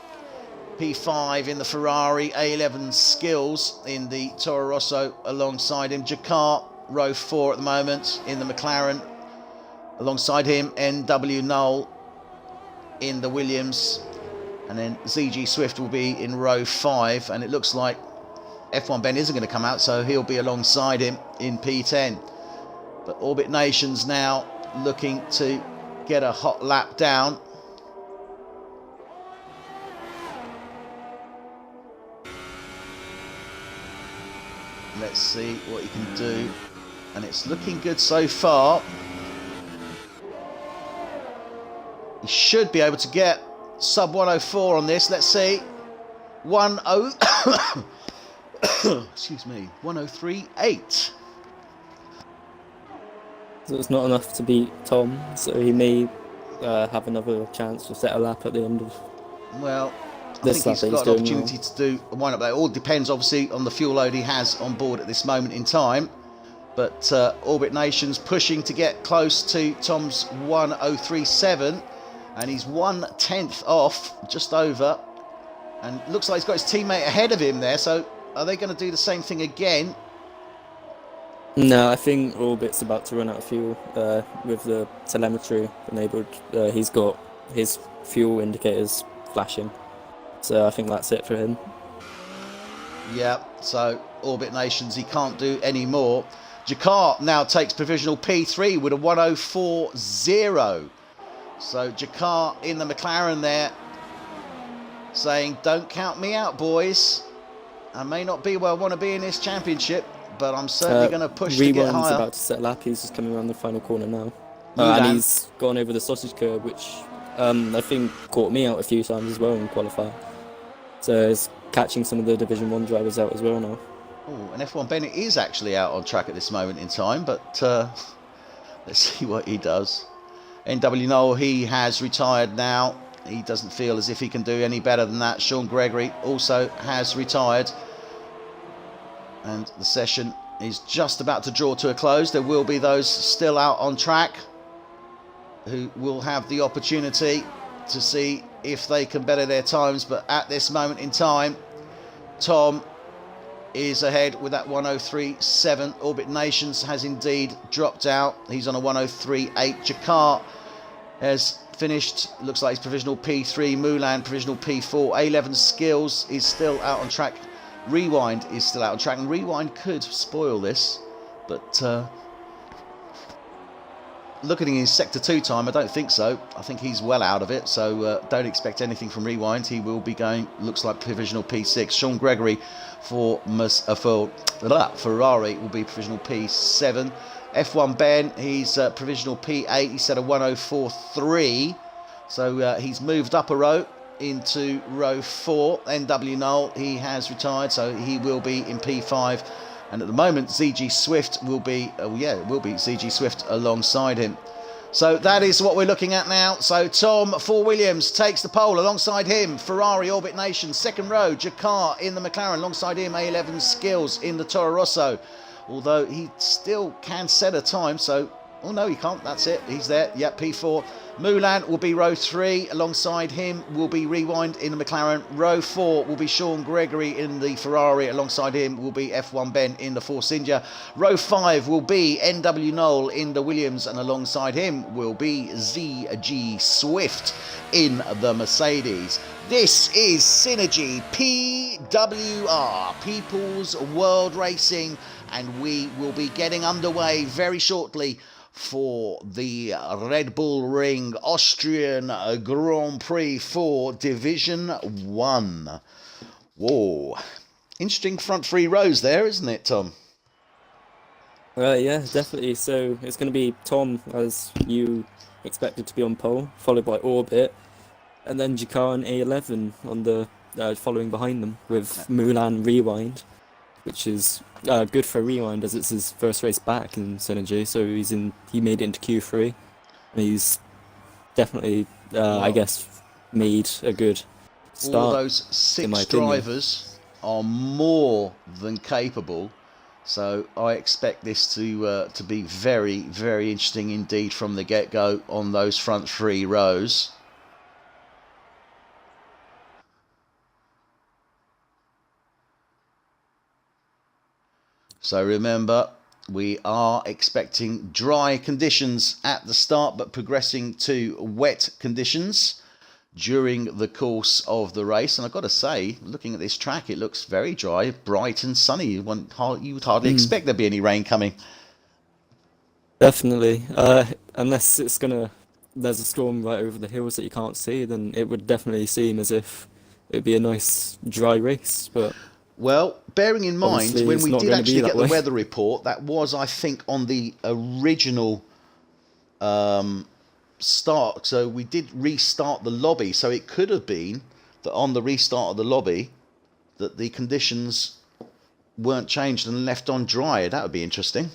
P5 in the Ferrari, A11 Skills in the Toro Rosso alongside him. Jacquard, row 4 at the moment in the McLaren. Alongside him, NW Knoll in the Williams. And then ZG Swift will be in row 5. And it looks like F1 Ben isn't going to come out, so he'll be alongside him in P10. But Orbit Nations now looking to get a hot lap down. Let's see what he can do. And it's looking good so far. He should be able to get sub 104 on this. Let's see. 10 excuse me, 103.8. So it's not enough to beat Tom, so he may have another chance to set a lap at the end of Well, I this think he's lap. got an opportunity to do a wind-up. It all depends, obviously, on the fuel load he has on board at this moment in time. But Orbit Nations pushing to get close to Tom's 103.7. And he's 1/10 off, just over. And looks like he's got his teammate ahead of him there. So are they going to do the same thing again? No, I think Orbit's about to run out of fuel with the telemetry enabled. He's got his fuel indicators flashing. So I think that's it for him. Yeah, so Orbit Nations, he can't do any more. Jacquard now takes provisional P3 with a 104.0. So Jacquard in the McLaren there saying, don't count me out, boys. I may not be where I want to be in this championship, but I'm certainly going to push to get Rewind's higher. about to set a lap. He's just coming around the final corner now. Moulin. And he's gone over the sausage curb, which I think caught me out a few times as well in qualifying. So he's catching some of the Division 1 drivers out as well now. Oh, and F1 Bennett is actually out on track at this moment in time, but let's see what he does. NW Knoll, he has retired now. He doesn't feel as if he can do any better than that. Sean Gregory also has retired. And the session is just about to draw to a close. There will be those still out on track who will have the opportunity to see if they can better their times. But at this moment in time, Tom is ahead with that 103.7. Orbit Nations has indeed dropped out. He's on a 103.8. Jacquard has finished. Looks like he's provisional P3. Moulin provisional P4. A11 Skills is still out on track. Rewind is still out on track, and Rewind could spoil this, but looking at his Sector 2 time, I don't think so. I think he's well out of it, so don't expect anything from Rewind. He will be going, looks like, provisional P6. Sean Gregory for Ferrari will be provisional P7. F1 Ben, he's provisional P8. He set a 104.3, so he's moved up a row into row 4. NW Knoll, he has retired, so he will be in P5. And at the moment, ZG Swift will be, it will be ZG Swift alongside him. So that is what we're looking at now. So Tom for Williams takes the pole alongside him. Ferrari Orbit Nation, second row. Jacquard in the McLaren alongside him. A11 Skills in the Toro Rosso. Although he still can set a time, so Oh no, he can't. That's it. He's there. Yep, P4. Mulan will be row 3. Alongside him will be Rewind in the McLaren. Row 4 will be Sean Gregory in the Ferrari. Alongside him will be F1 Ben in the Force India. Row 5 will be NW Knoll in the Williams, and alongside him will be ZG Swift in the Mercedes. This is Synergy PWR, People's World Racing, and we will be getting underway very shortly for the Red Bull Ring Austrian Grand Prix for Division 1. Whoa. Interesting front 3 rows there, isn't it, Tom? Yeah, definitely. So it's going to be Tom, as you expected, to be on pole, followed by Orbit, and then Jakar and A11 on the following behind them, with Mulan Rewind, which is good for Rewind as it's his first race back in Synergy. So he made it into Q3, and he's definitely, I guess, made a good start. All those 6 drivers are more than capable. So I expect this to be very, very interesting indeed from the get-go on those front 3 rows. So remember, we are expecting dry conditions at the start, but progressing to wet conditions during the course of the race. And I've got to say, looking at this track, it looks very dry, bright and sunny. You would hardly expect there'd be any rain coming. Definitely. Unless there's a storm right over the hills that you can't see, then it would definitely seem as if it'd be a nice dry race. But well, bearing in mind, when we did actually get the way. weather report, that was, I think, on the original start. So we did restart the lobby. So it could have been that on the restart of the lobby, that the conditions weren't changed and left on dry. That would be interesting.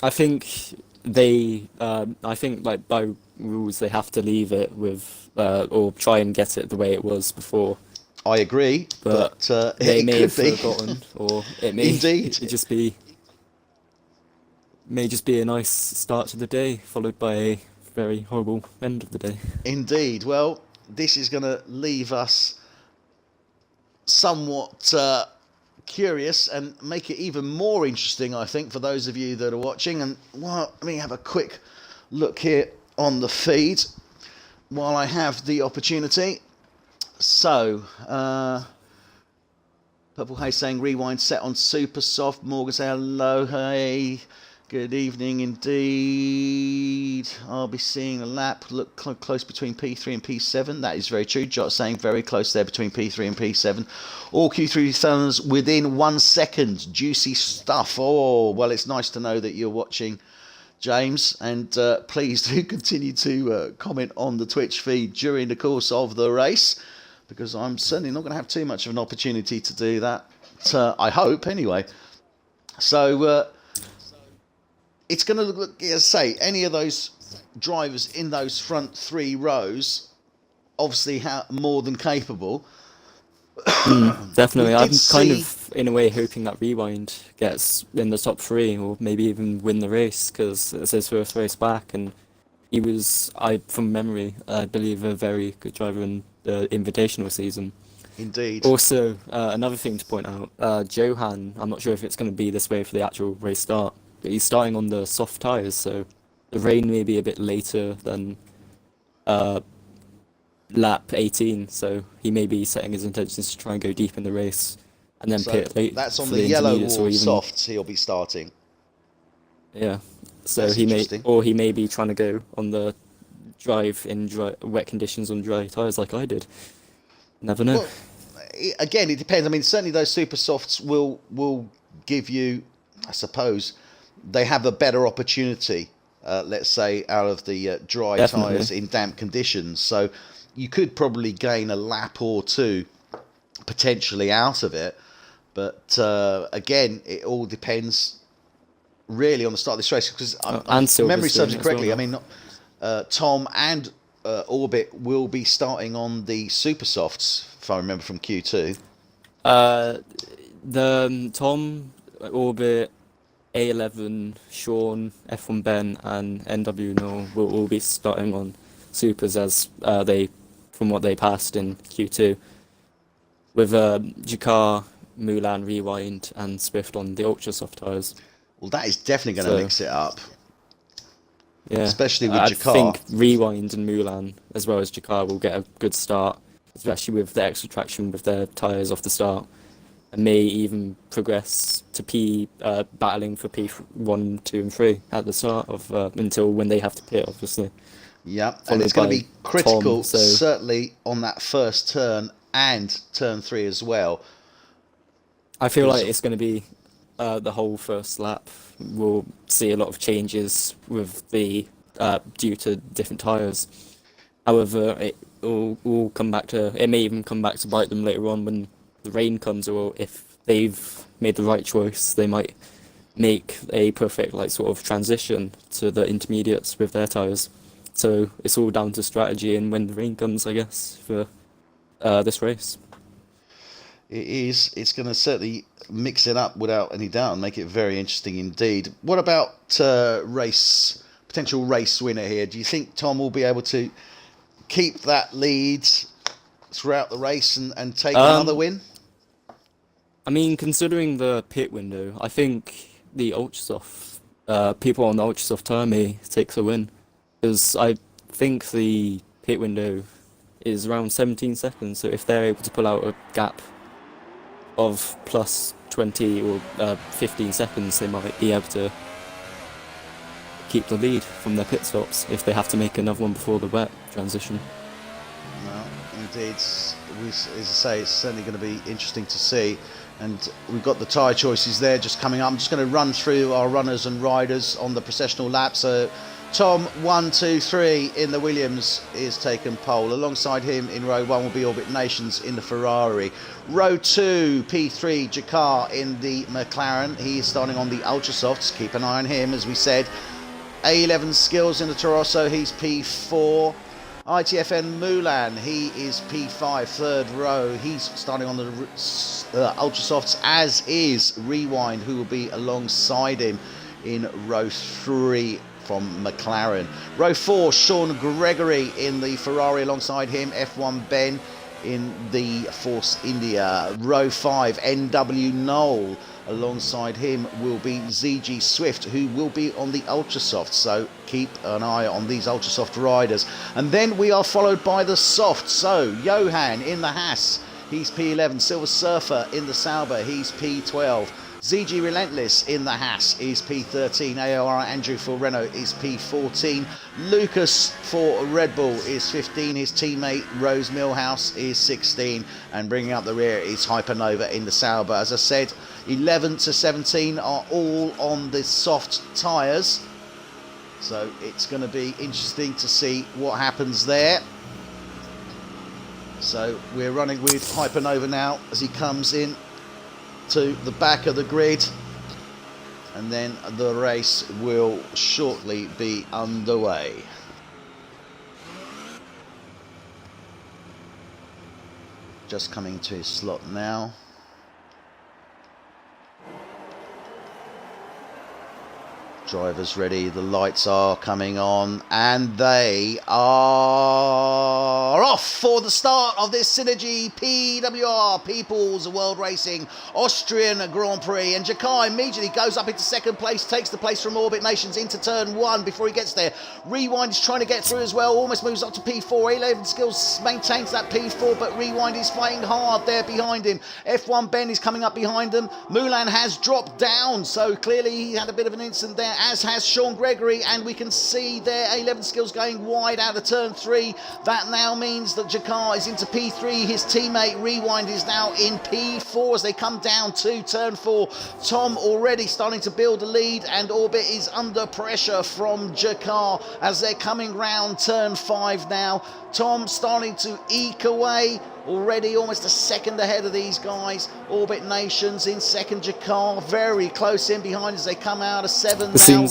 I think like by rules, they have to leave it with, or try and get it the way it was before. I agree, but they may have be. forgotten, or it may Indeed. may just be a nice start to the day, followed by a very horrible end of the day. Indeed. Well, this is going to leave us somewhat curious and make it even more interesting, I think, for those of you that are watching. And let me have a quick look here on the feed while I have the opportunity. So, Purple Hay saying Rewind set on super soft. Morgan say hello, hey, good evening indeed. I'll be seeing a lap look close between P3 and P7. That is very true. Jot saying very close there between P3 and P7. All Q3 thumbs within 1 second. Juicy stuff. Oh, well, it's nice to know that you're watching, James, and please do continue to comment on the Twitch feed during the course of the race, because I'm certainly not going to have too much of an opportunity to do that, I hope, anyway. So it's going to look, as I say, any of those drivers in those front 3 rows obviously more than capable. Definitely. I'm kind of, in a way, hoping that Rewind gets in the top 3, or maybe even win the race, because it's his first race back, and he was, from memory, I believe, a very good driver in the Invitational season. Indeed. Also, another thing to point out, Johan, I'm not sure if it's going to be this way for the actual race start, but he's starting on the soft tyres, so the rain may be a bit later than lap 18, so he may be setting his intentions to try and go deep in the race and then pit late. That's on for the yellow intermediates, wall or even, softs he'll be starting. Yeah, so That's he may be trying to go on the drive in wet conditions on dry tyres like I did. Never know. Well, again, it depends. I mean, certainly those super softs will give you, I suppose, they have a better opportunity, let's say, out of the dry tyres in damp conditions. So you could probably gain a lap or 2 potentially out of it. But again, it all depends really on the start of this race, because memory serves me correctly. I mean, Tom and Orbit will be starting on the super softs, if I remember from Q2. The Tom, Orbit, A11 Sean, F1 Ben, and NW Noel will all be starting on supers as from what they passed in Q2, with Jakar, Mulan, Rewind, and Swift on the ultra soft tyres. Well, that is definitely going to mix it up. Yeah, especially with I Jakar. think Rewind and Mulan, as well as Jakar, will get a good start, especially with the extra traction with their tyres off the start, and may even progress to battling for P1, 2, and 3 at the start of until when they have to pit, obviously. Yeah, and it's going to be critical, certainly on that first turn and turn 3 as well. I feel like it's going to be the whole first lap. We'll see a lot of changes with the due to different tyres. However, it will come back to. It may even come back to bite them later on when the rain comes, or if they've made the right choice, they might make a perfect sort of transition to the intermediates with their tyres. So it's all down to strategy and when the rain comes, I guess, for this race. It is. It's going to certainly mix it up without any doubt and make it very interesting indeed. What about potential race winner here? Do you think Tom will be able to keep that lead throughout the race and take another win? I mean, considering the pit window, I think the Ultrasoft, people on the Ultrasoft tyre may take the win. Because I think the pit window is around 17 seconds, so if they're able to pull out a gap of plus 20 or 15 seconds, they might be able to keep the lead from their pit stops if they have to make another one before the wet transition. Well, indeed, as I say, it's certainly going to be interesting to see. And we've got the tyre choices there just coming up. I'm just going to run through our runners and riders on the processional lap. So Tom, 1, 2, 3 in the Williams is taken pole. Alongside him in row 1 will be Orbit Nations in the Ferrari. Row 2, P3, Jakar in the McLaren. He is starting on the Ultrasofts. Keep an eye on him, as we said. A11 Skills in the Torosso. He's P4. ITFN Mulan, he is P5, third row. He's starting on the Ultrasofts, as is Rewind, who will be alongside him in row 3 from McLaren. Row 4, Sean Gregory in the Ferrari alongside him. F1 Ben in the Force India. Row 5, NW Noel. Alongside him will be ZG Swift, who will be on the Ultrasoft. So keep an eye on these Ultrasoft riders. And then we are followed by the soft. So Johan in the Haas, he's P11. Silver Surfer in the Sauber, he's P12. ZG Relentless in the Haas is P13. AOR Andrew for Renault is P14. Lucas for Red Bull is 15. His teammate Rose Millhouse is 16. And bringing up the rear is Hypernova in the Sauber. As I said, 11 to 17 are all on the soft tyres. So it's going to be interesting to see what happens there. So we're running with Hypernova now as he comes in to the back of the grid, and then the race will shortly be underway. Just coming to his slot now. Drivers ready, the lights are coming on, and they are off for the start of this SynergyPWR People's World Racing Austrian Grand Prix. And Jakar immediately goes up into second place, takes the place from Orbit Nations into turn 1 before he gets there. Rewind is trying to get through as well, almost moves up to P4. A11 Skills maintains that P4, but Rewind is fighting hard there behind him. F1 Ben is coming up behind them. Mulan has dropped down, so clearly he had a bit of an incident there, as has Sean Gregory, and we can see there A11 Skills going wide out of turn 3. That now means that Jakar is into P3. His teammate Rewind is now in P4 as they come down to turn 4. Tom already starting to build a lead, and Orbit is under pressure from Jakar as they're coming round turn 5 now. Tom starting to eke away, already almost a second ahead of these guys. Orbit Nations in second, Jakar very close in behind as they come out of 7 now.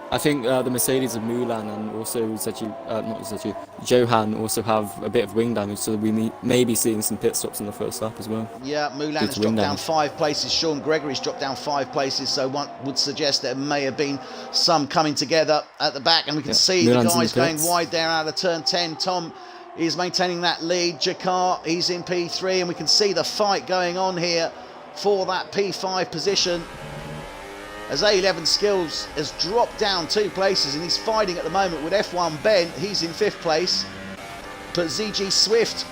I think the Mercedes of Mulan and also Johan also have a bit of wing damage, so we may be seeing some pit stops in the first lap as well. Yeah, Mulan has dropped down 5 places. Sean Gregory's dropped down 5 places, so one would suggest there may have been some coming together at the back, and we can see Mulan's the guys going wide there out of turn 10. Tom is maintaining that lead. Jakar, he's in P3, and we can see the fight going on here for that P5 position, as A11 Skills has dropped down 2 places and he's fighting at the moment with F1 Ben. He's in 5th place, but ZG Swift,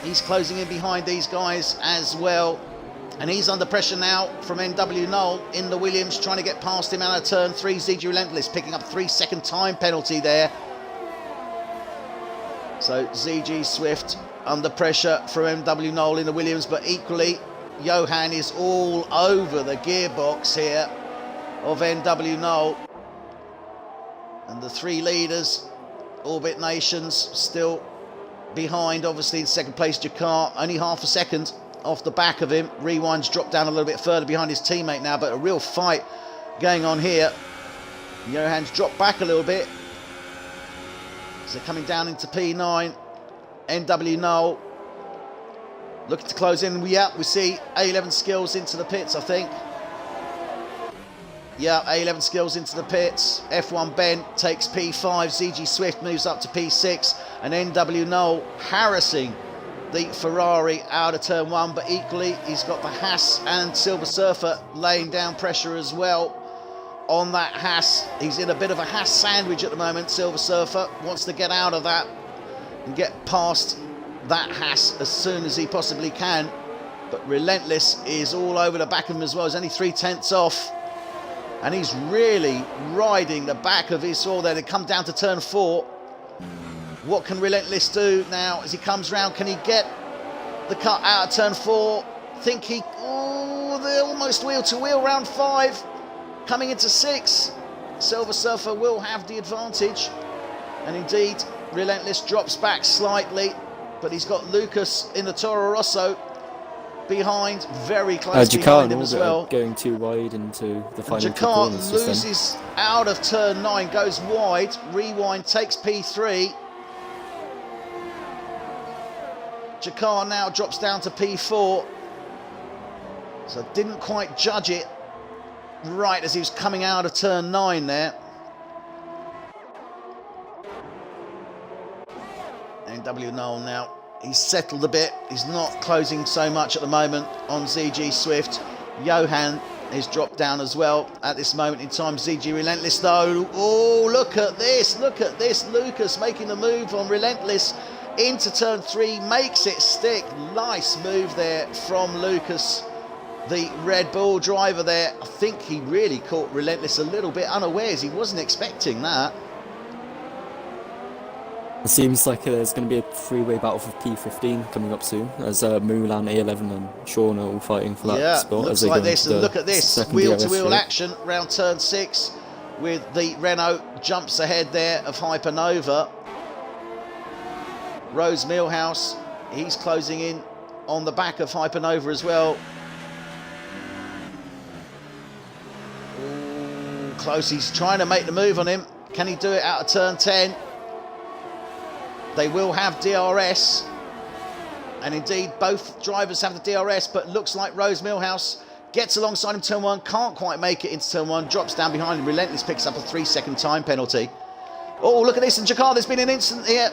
he's closing in behind these guys as well, and he's under pressure now from NW Knoll in the Williams, trying to get past him out of turn 3. ZG Relentless picking up a 3-second time penalty there. So ZG Swift under pressure from MW Knoll in the Williams, but equally Johan is all over the gearbox here of NW Knoll, and the 3 leaders, Orbit Nations, still behind. Obviously in 2nd place Jakar, only half a second off the back of him. Rewind's dropped down a little bit further behind his teammate now, but a real fight going on here. Johan's dropped back a little bit, so coming down into P9. NW Knoll looking to close in. We see A11 Skills into the pits, I think. Yeah, A11 Skills into the pits. F1 Ben takes P5. ZG Swift moves up to P6. And NW Knoll harassing the Ferrari out of turn 1. But equally, he's got the Haas and Silver Surfer laying down pressure as well on that Haas. He's in a bit of a Haas sandwich at the moment. Silver Surfer wants to get out of that and get past that Haas as soon as he possibly can. But Relentless is all over the back of him as well. He's only 3/10 off. And he's really riding the back of his saw there. They come down to turn 4. What can Relentless do now as he comes round? Can he get the cut out of turn 4? Think he... Oh, they're almost wheel to wheel, round 5. Coming into 6. Silver Surfer will have the advantage. And indeed, Relentless drops back slightly. But he's got Lucas in the Toro Rosso behind, very close behind him as well. Going too wide into the final 2 Jakar corners. loses out of turn 9, goes wide. Rewind takes P3. Jakar now drops down to P4. So didn't quite judge it right as he was coming out of turn 9 there. NW Knoll now, he's settled a bit. He's not closing so much at the moment on ZG Swift. Johan is dropped down as well at this moment in time. ZG Relentless though. Oh, look at this. Look at this. Lucas making the move on Relentless into turn 3. Makes it stick. Nice move there from Lucas, the Red Bull driver there. I think he really caught Relentless a little bit unawares. He wasn't expecting that. It seems like there's going to be a 3-way battle for P15 coming up soon, as Mulan, A11 and Sean are all fighting for that spot. Looks like this, and look at this, wheel-to-wheel action round turn 6 with the Renault jumps ahead there of Hypernova. Rose Millhouse, he's closing in on the back of Hypernova as well. Ooh, close, he's trying to make the move on him. Can he do it out of turn 10? They will have DRS, and indeed both drivers have the DRS, but looks like Rose Millhouse gets alongside him turn 1, can't quite make it into turn 1, drops down behind him. Relentless picks up a 3-second time penalty. Oh, look at this, and Jakar, there's been an incident here.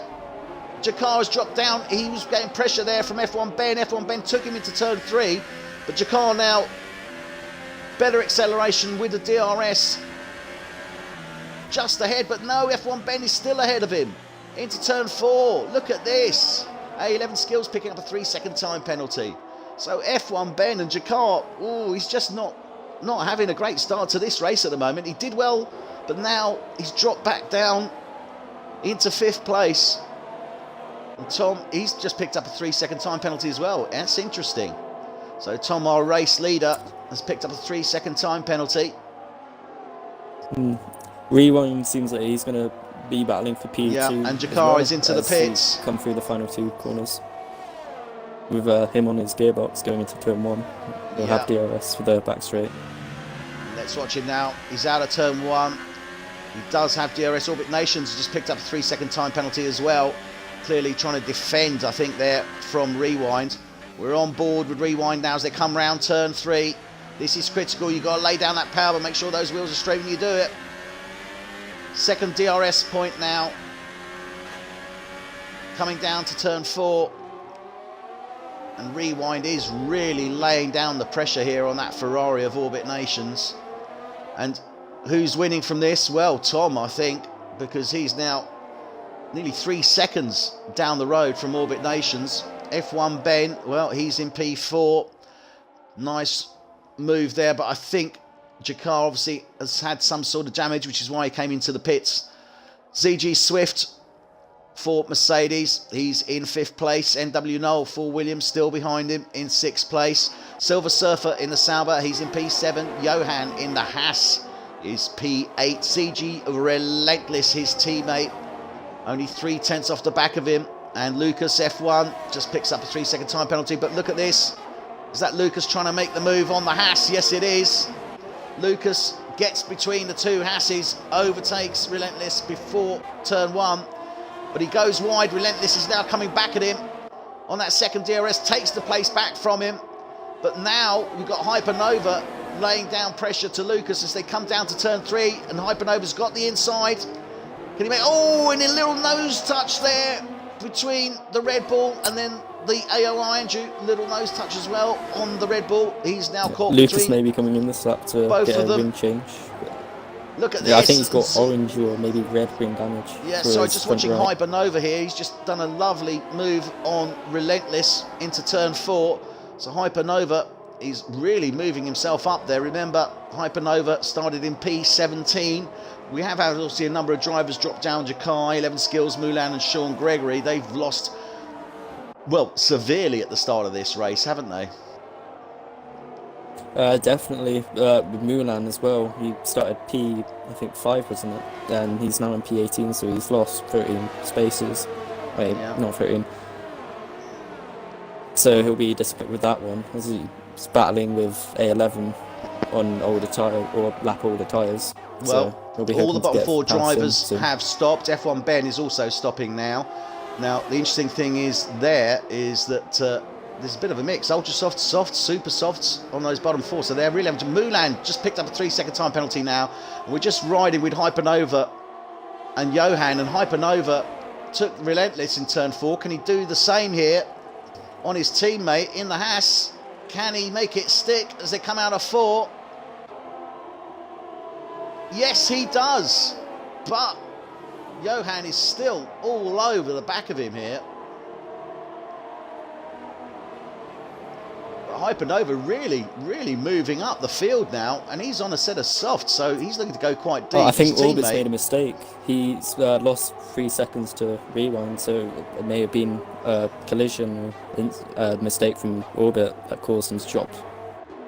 Jakar has dropped down. He was getting pressure there from F1 Ben. F1 Ben took him into turn 3, but Jakar now better acceleration with the DRS just ahead, but no, F1 Ben is still ahead of him. Into turn 4, look at this. A11 Skills picking up a 3-second time penalty. So F1 Ben and Jakar, oh, he's just not having a great start to this race at the moment. He did well, but now he's dropped back down into 5th place. And Tom, he's just picked up a 3-second time penalty as well. That's interesting. So Tom, our race leader, has picked up a 3-second time penalty. Rewind seems like he's going to be battling for P2. Yeah, and Jakar is into the pits. Come through the final 2 corners. With him on his gearbox going into turn 1. He'll have DRS for the back straight. Let's watch him now. He's out of turn 1. He does have DRS. Orbit Nations just picked up a 3-second time penalty as well. Clearly trying to defend, I think, there from Rewind. We're on board with Rewind now as they come round turn 3. This is critical. You've got to lay down that power, but make sure those wheels are straight when you do it. Second DRS point now. Coming down to turn 4. And Rewind is really laying down the pressure here on that Ferrari of Orbit Nations. And who's winning from this? Well, Tom, I think, because he's now nearly 3 seconds down the road from Orbit Nations. F1 Ben, well, he's in P4. Nice move there, but I think Jakar obviously has had some sort of damage, which is why he came into the pits. ZG Swift for Mercedes, he's in 5th place. NW Noel for Williams, still behind him in 6th place. Silver Surfer in the Sauber, he's in P7. Johan in the Haas is P8. CG Relentless, his teammate, only 3/10 off the back of him. And Lucas F1 just picks up a 3-second time penalty. But look at this. Is that Lucas trying to make the move on the Haas? Yes, it is. Lucas gets between the two Hasses, overtakes Relentless before turn 1. But he goes wide. Relentless is now coming back at him on that second DRS, takes the place back from him. But now we've got Hypernova laying down pressure to Lucas as they come down to turn 3, and Hypernova's got the inside. Can he make... Oh, and a little nose touch there between the Red Bull and then the AOI Andrew. Little nose touch as well on the Red Bull. He's now caught Lucas between may be coming in this lap to both get of a them. ring change. Look at this. Yeah, I think he's got orange or maybe red ring damage. Yeah, for so his just front watching right. Hypernova here. He's just done a lovely move on Relentless into turn 4. So Hypernova is really moving himself up there. Remember, Hypernova started in P17. We have had obviously a number of drivers drop down. Jakai, 11 Skills, Mulan and Sean Gregory. They've lost, well, severely at the start of this race, haven't they? Definitely. With Mulan as well. He started P, I think 5, wasn't it? And he's now in P18, so he's lost 13 spaces. Wait, Yeah. not 13. So he'll be disappointed with that one, as he's battling with A11 on older tyre or lap older tyres. Well, so he'll be all the hoping to bottom get 4 past him drivers soon. have stopped. F1 Ben is also stopping now. Now, the interesting thing is that there's a bit of a mix. Ultra softs, softs, super softs on those bottom 4. So they're really having to... Mulan just picked up a 3-second time penalty now. And we're just riding with Hypernova and Johan. And Hypernova took Relentless in turn 4. Can he do the same here on his teammate in the Haas? Can he make it stick as they come out of 4? Yes, he does. But Johan is still all over the back of him here. Hypernova really moving up the field now, and he's on a set of softs, so he's looking to go quite deep. I think His Orbit's teammate- made a mistake. He's lost 3 seconds to Rewind, so it may have been a collision or a mistake from Orbit that caused him to drop.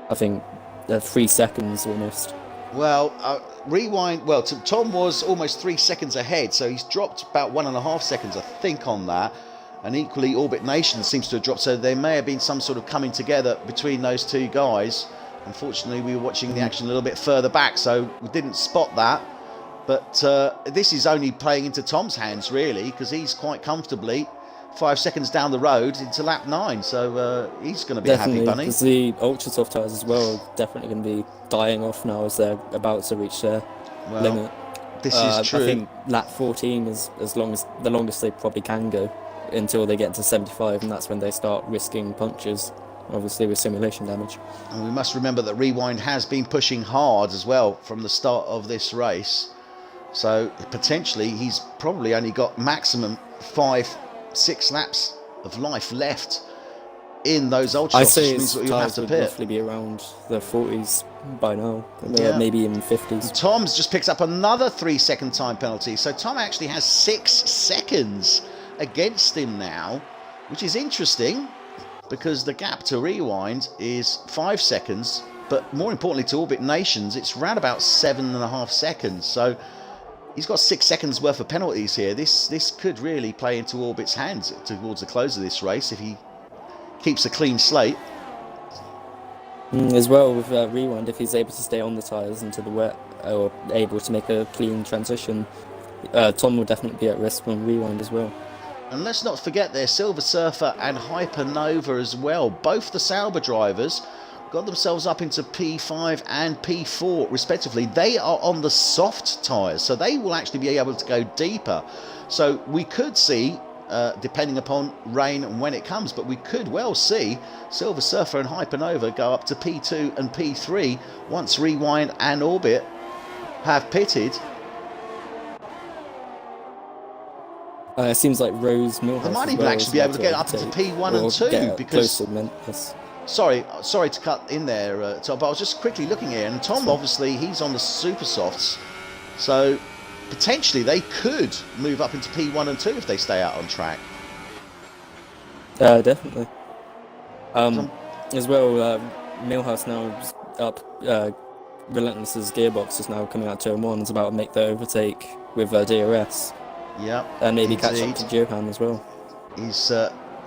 I think 3 seconds almost. Well, Rewind, well, Tom was almost 3 seconds ahead, so he's dropped about 1.5 seconds, I think, on that. And equally, Orbit Nation seems to have dropped, so there may have been some sort of coming together between those two guys. Unfortunately, we were watching the action a little bit further back, so we didn't spot that. But this is only playing into Tom's hands, really, because he's quite comfortably 5 seconds down the road into lap 9, so he's going to be Definitely, a happy bunny. because the ultra soft tyres as well are definitely going to be dying off now as they're about to reach their limit. This is true. I think lap 14 is the longest they probably can go until they get to 75, and that's when they start risking punctures, obviously with simulation damage. And we must remember that Rewind has been pushing hard as well from the start of this race. So potentially he's probably only got maximum 5-6 laps of life left in those ultra I softs, say which means his that you'll have tyres to would pit. roughly be around the 40s by now, Yeah. maybe even 50s. Tom's just picks up another 3-second time penalty. So Tom actually has 6 seconds against him now, which is interesting because the gap to Rewind is 5 seconds, but more importantly to Orbit Nations, it's around about 7.5 seconds. So he's got 6 seconds worth of penalties here. This could really play into Orbit's hands towards the close of this race if he keeps a clean slate. As well with Rewind, if he's able to stay on the tyres into the wet, or able to make a clean transition, Tom will definitely be at risk from rewind as well. And let's not forget there's Silver Surfer and Hypernova as well. Both the Sauber drivers got themselves up into P5 and P4 respectively. They are on the soft tyres, so they will actually be able to go deeper. So we could see, depending upon rain and when it comes, but we could well see Silver Surfer and Hypernova go up to P2 and P3 once Rewind and Orbit have pitted. It seems like Rose Milhouse They might even actually be able to get up to P1 and 2 because... Sorry to cut in there, Tom, but I was just quickly looking here, and Tom, obviously, he's on the super softs, so potentially they could move up into P1 and 2 if they stay out on track. Definitely. As well, Milhouse now is up. Relentless's gearbox is now coming out turn 1. It's about to make the overtake with DRS. Yeah. And maybe catch up to Johan as well. He's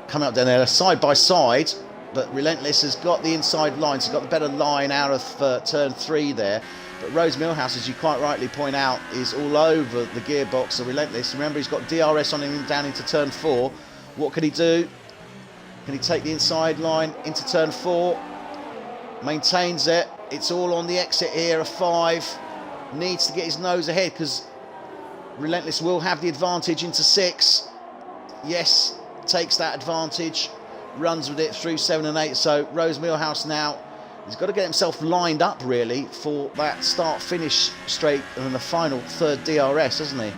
coming up down there side by side, but Relentless has got the inside line, so he's got the better line out of turn 3 there. But Rose Milhouse, as you quite rightly point out, is all over the gearbox of Relentless. Remember, he's got DRS on him down into turn 4. What can he do? Can he take the inside line into turn 4? Maintains it. It's all on the exit here of 5. Needs to get his nose ahead because Relentless will have the advantage into 6. Yes, takes that advantage, runs with it through 7 and 8. So Rose Milhouse now, he's got to get himself lined up really for that start-finish straight and the final third DRS, hasn't he?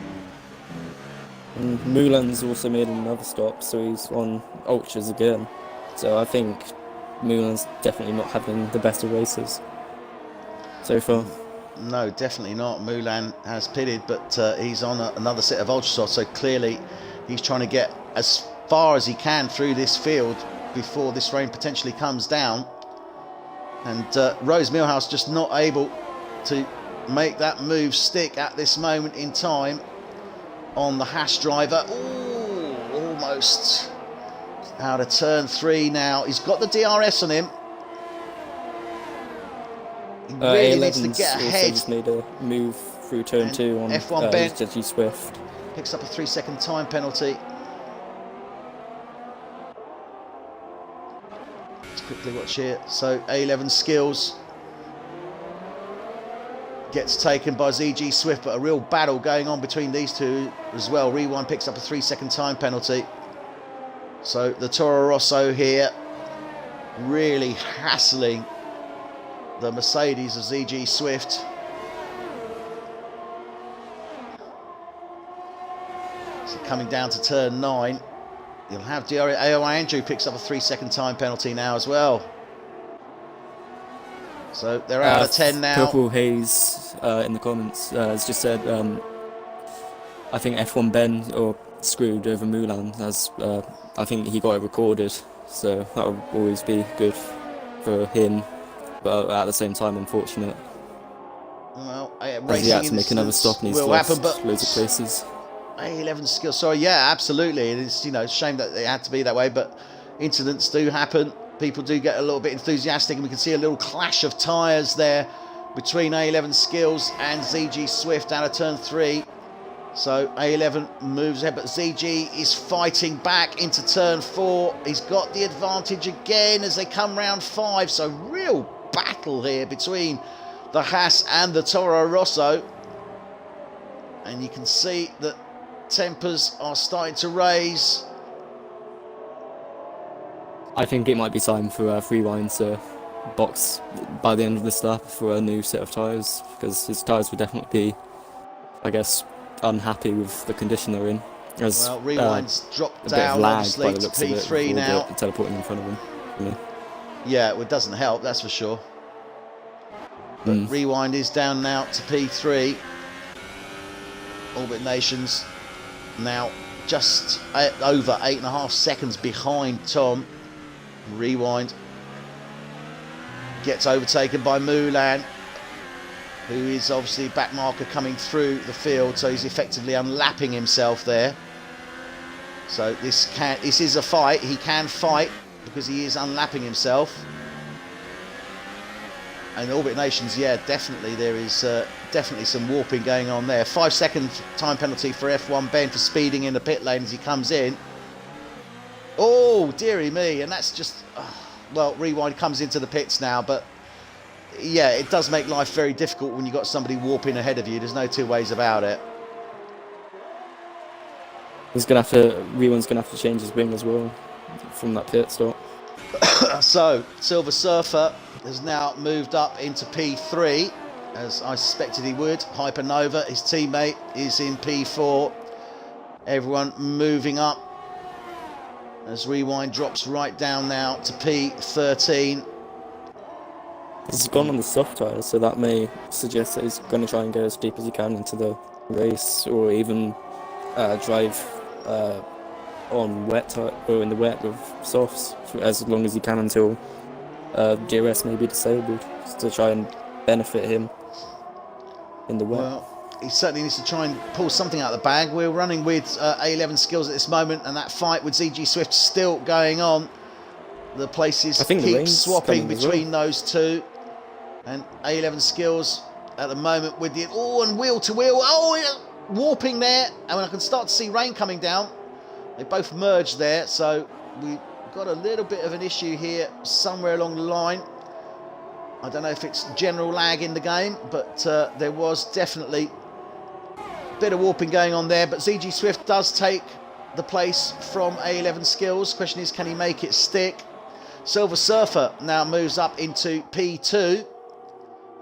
And Moulin's also made another stop, so he's on Ultras again. So I think Moulin's definitely not having the best of races so far. No, definitely not. Moulin has pitted, but he's on another set of Ultrasofts, so clearly he's trying to get as far as he can through this field before this rain potentially comes down. And Rose Milhouse just not able to make that move stick at this moment in time on the Haas driver. Ooh, almost out of turn 3 now. He's got the DRS on him. He really needs to get ahead. He's made a move through turn 2 on F1 Ben SynergyPWR Swift. Picks up a 3-second time penalty. Let's quickly watch here. So A11 Skills gets taken by ZG Swift, but a real battle going on between these two as well. Rewind picks up a 3-second time penalty. So the Toro Rosso here really hassling the Mercedes of ZG Swift. So coming down to turn 9, you'll have AOI Andrew picks up a 3-second time penalty now as well. So they're out of 10 now. Purple Haze in the comments has just said, I think F1 Ben screwed over Moulin, as I think he got it recorded, so that would always be good for him, but at the same time unfortunate. Well, he had to make another stop and he's lost loads of places. A11 Skills, sorry, yeah, absolutely. It is, a shame that it had to be that way, but incidents do happen. People do get a little bit enthusiastic, and we can see a little clash of tyres there between A11 Skills and ZG Swift out of turn 3. So A11 moves ahead, but ZG is fighting back into turn 4. He's got the advantage again as they come round 5. So real battle here between the Haas and the Toro Rosso. And you can see that tempers are starting to raise. I think it might be time for Rewind to box by the end of this lap for a new set of tyres, because his tyres would definitely be, I guess, unhappy with the condition they're in. As, well, Rewind's dropped a bit of down lag obviously by the to looks of it, P3 now. Teleporting in front of him. Yeah, it doesn't help, that's for sure. But Rewind is down now to P3. Orbit Nations now just over 8.5 seconds behind Tom. Rewind gets overtaken by Moulin, who is obviously back marker coming through the field, so he's effectively unlapping himself there. So this is a fight. He can fight because he is unlapping himself. And Orbit Nations, yeah, definitely there is definitely some warping going on there. 5-second time penalty for F1 Ben for speeding in the pit lane as he comes in. Oh, dearie me, and that's just... well, Rewind comes into the pits now, but yeah, it does make life very difficult when you've got somebody warping ahead of you. There's no two ways about it. Rewind's gonna have to change his wing as well from that pit stop. So, Silver Surfer has now moved up into P3, as I suspected he would. Hypernova, his teammate, is in P4. Everyone moving up as Rewind drops right down now to P13. He's gone on the soft tyres, so that may suggest that he's going to try and go as deep as he can into the race, or even drive on wet or in the wet with softs for as long as he can until DRS may be disabled, to try and benefit him in the wet. Well, he certainly needs to try and pull something out of the bag. We're running with A11 Skills at this moment, and that fight with ZG Swift still going on. The places keep swapping between those two, and A11 Skills at the moment with the and wheel to wheel. Oh, yeah, warping there, and I can start to see rain coming down. They both merged there, so we've got a little bit of an issue here somewhere along the line. I don't know if it's general lag in the game, but there was definitely a bit of warping going on there. But ZG Swift does take the place from A11 Skills. Question is, can he make it stick? Silver Surfer now moves up into P2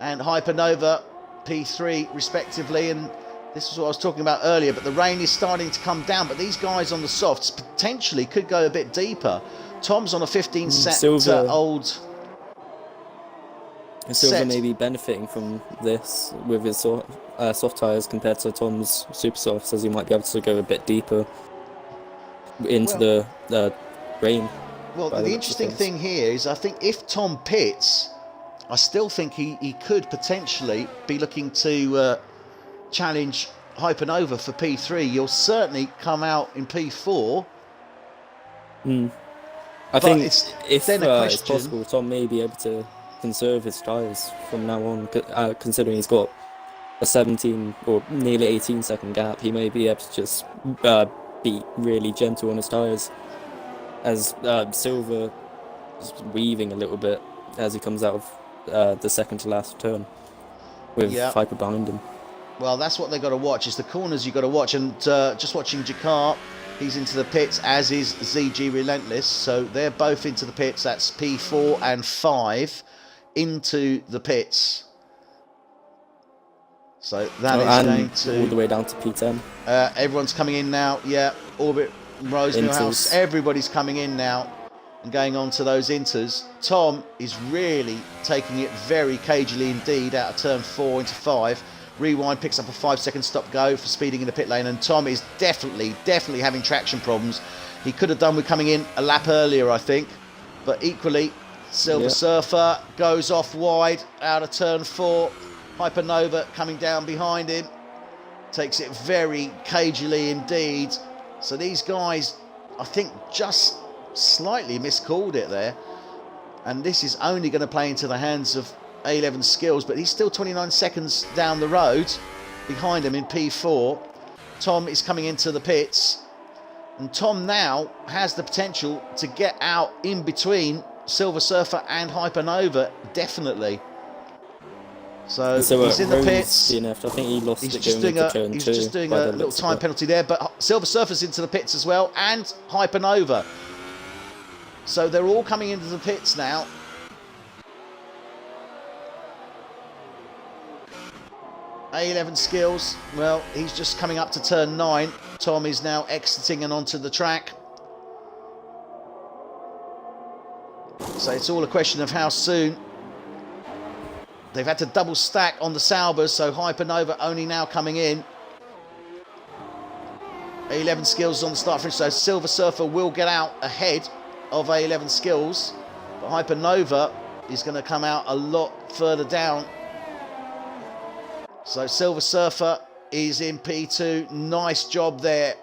and Hypernova P3 respectively, and this is what I was talking about earlier, but the rain is starting to come down, but these guys on the softs potentially could go a bit deeper. Tom's on a 15 set old Silver may be benefiting from this with his soft tyres compared to Tom's super softs, as he might be able to go a bit deeper into the rain. Well, the interesting thing here is I think if Tom pits, I still think he could potentially be looking to challenge Hypernova for P3. You'll certainly come out in P4. I think if it's possible, Tom may be able to conserve his tyres from now on, considering he's got a 17 or nearly 18 second gap. He may be able to just be really gentle on his tyres, as Silver is weaving a little bit as he comes out of the second to last turn with Hyper behind him. Well, that's what they've got to watch, is the corners you've got to watch. And just watching Jakar, he's into the pits, as is ZG Relentless. So they're both into the pits. That's P4 and 5 into the pits. So that is going to... all the way down to P10. Everyone's coming in now. Yeah, Orbit, Rose, Newhouse, everybody's coming in now and going on to those inters. Tom is really taking it very cagily indeed out of turn 4 into 5. Rewind picks up a 5-second stop go for speeding in the pit lane, and Tom is definitely having traction problems. He could have done with coming in a lap earlier, I think, but equally Silver Surfer goes off wide out of turn 4. Hypernova coming down behind him, takes it very cagily indeed. So these guys, I think, just slightly miscalled it there, and this is only going to play into the hands of A11 Skills, but he's still 29 seconds down the road behind him in P4. Tom is coming into the pits, and Tom now has the potential to get out in between Silver Surfer and Hypernova, definitely. So he's in the pits. I think he lost he's just doing a little time penalty there, but Silver Surfer's into the pits as well, and Hypernova. So they're all coming into the pits now. A11 Skills, well, he's just coming up to turn 9. Tom is now exiting and onto the track. So it's all a question of how soon. They've had to double stack on the Saubers, so Hypernova only now coming in. A11 Skills on the start finish, so Silver Surfer will get out ahead of A11 Skills, but Hypernova is going to come out a lot further down. So Silver Surfer is in P2. Nice job there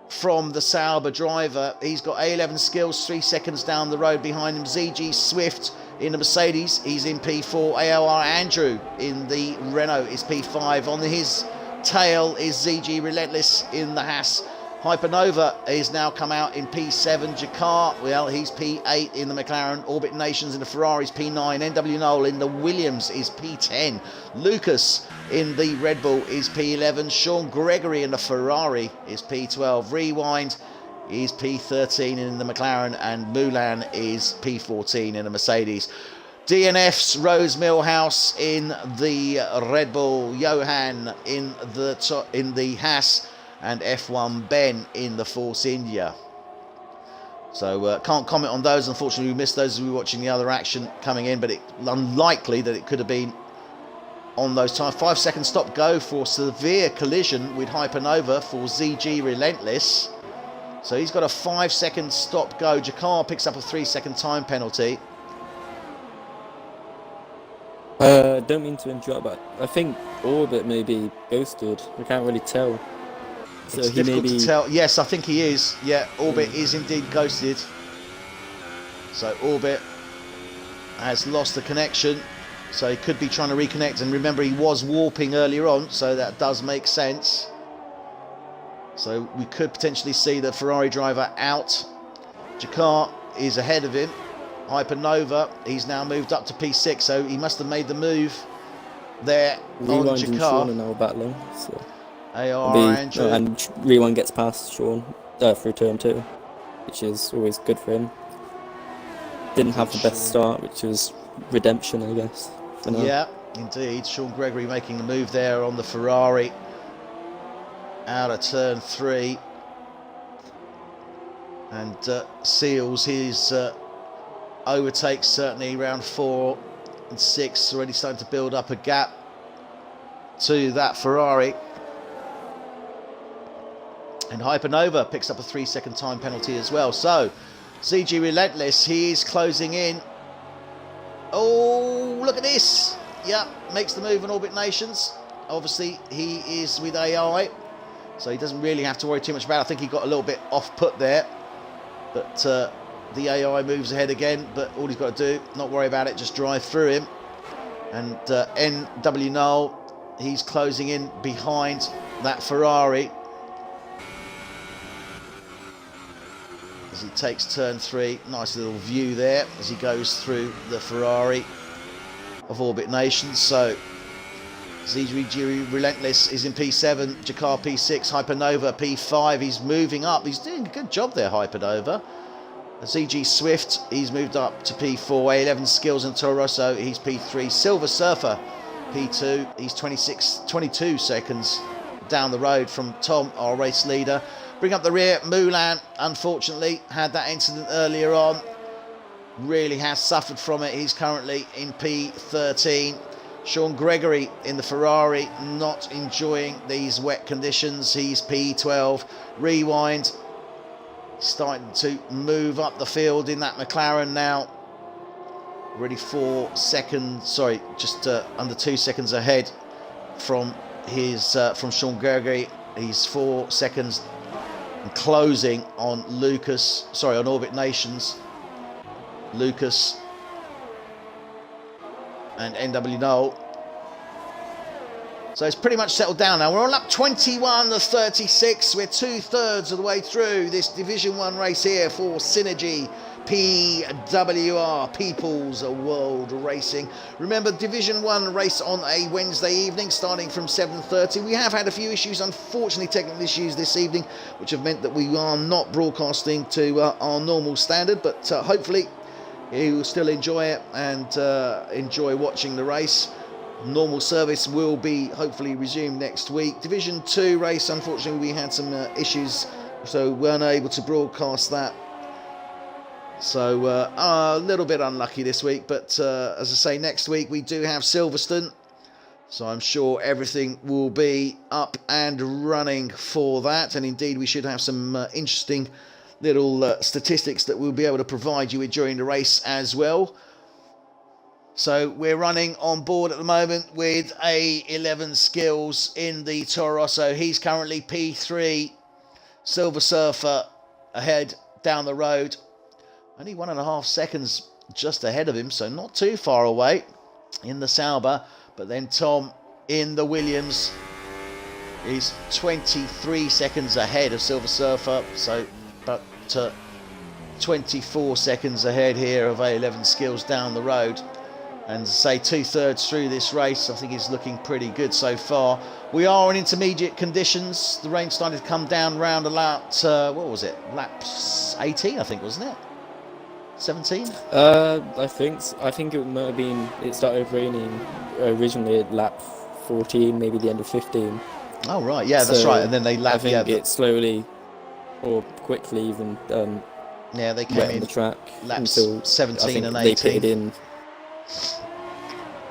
from the Sauber driver. He's got A11 Skills 3 seconds down the road behind him. ZG Swift In the Mercedes, he's in P4. AOR Andrew in the Renault is P5. On his tail is ZG Relentless in the Haas. Hypernova is now come out in P7. Jakar, well, he's P8 in the McLaren. Orbit Nations in the Ferraris, P9. NW Noel in the Williams is P10. Lucas in the Red Bull is P11. Sean Gregory in the Ferrari is P12. Rewind is P13 in the McLaren, and Mulan is P14 in the Mercedes. DNF's Rose Millhouse in the Red Bull. Johan in the Haas. And F1 Ben in the Force India. So can't comment on those. Unfortunately, we missed those as we were watching the other action coming in, but it's unlikely that it could have been on those times. 5 second stop go for severe collision with Hypernova for ZG Relentless. So he's got a 5 second stop go. Jakar picks up a 3 second time penalty. Don't mean to interrupt, but I think Orbit may be ghosted. We can't really tell. So it's difficult to tell. Yes, I think he is. Yeah, Orbit is indeed ghosted. So Orbit has lost the connection. So he could be trying to reconnect. And remember, he was warping earlier on, so that does make sense. So we could potentially see the Ferrari driver out. Jakar is ahead of him. Hypernova, he's now moved up to P6, so he must have made the move there on Rewind and Sean Jakar. are now battling. So. AR Andrew. And Rewind gets past Sean through turn 2, which is always good for him. Didn't have the best start, which was redemption, I guess. For now. Yeah, indeed. Sean Gregory making the move there on the Ferrari. Out of turn 3. And seals his overtakes certainly round 4 and 6. Already starting to build up a gap to that Ferrari. And Hypernova picks up a 3 second time penalty as well. So, ZG Relentless, he is closing in. Oh, look at this. Yeah, makes the move on Orbit Nations. Obviously, he is with AI, so he doesn't really have to worry too much about it. I think he got a little bit off put there. But the AI moves ahead again. But all he's got to do, not worry about it, just drive through him. And NW Noel, he's closing in behind that Ferrari. As he takes turn 3, nice little view there as he goes through the Ferrari of Orbit Nations. So ZG Relentless is in P7, Jakar P6, Hypernova P5. He's moving up. He's doing a good job there, Hypernova. ZG Swift, he's moved up to P4. A11 Skills and Toro Rosso, he's P3. Silver Surfer P2. He's 22 seconds down the road from Tom, our race leader. Bring up the rear, Mulan, unfortunately, had that incident earlier on. Really has suffered from it. He's currently in P13. Sean Gregory in the Ferrari, not enjoying these wet conditions. He's P12. Rewind, starting to move up the field in that McLaren now. Already 4 seconds, sorry, just under 2 seconds ahead from from Sean Gregory. He's 4 seconds. And closing on on Orbit Nations. Lucas and NW Noel. So it's pretty much settled down now. We're on lap 21 to 36. We're 2/3 of the way through this Division 1 race here for SynergyPWR, People's World Racing. Remember, Division 1 race on a Wednesday evening starting from 7:30. We have had a few issues, unfortunately technical issues this evening, which have meant that we are not broadcasting to our normal standard, but hopefully you will still enjoy it and enjoy watching the race. Normal service will be hopefully resumed next week. Division 2 race, unfortunately we had some issues, so weren't able to broadcast that. So a little bit unlucky this week, but as I say, next week we do have Silverstone, so I'm sure everything will be up and running for that, and indeed we should have some interesting little statistics that we'll be able to provide you with during the race as well. So we're running on board at the moment with A11 Skills in the Toro Rosso. He's currently P3. Silver Surfer ahead down the road. Only 1.5 seconds just ahead of him, so not too far away in the Sauber. But then Tom in the Williams is 23 seconds ahead of Silver Surfer, so but 24 seconds ahead here of A11 Skills down the road. And say 2/3 through this race, I think he's looking pretty good so far. We are in intermediate conditions. The rain started to come down round about, what was it? Lap 18, I think, wasn't it? 17? I think it might have been. It started raining originally at lap 14, maybe the end of 15. Oh right, yeah, that's right. And then they lapped. I think it slowly or quickly even. Yeah, they came wet in on the track laps until 17 and they 18. pitted in.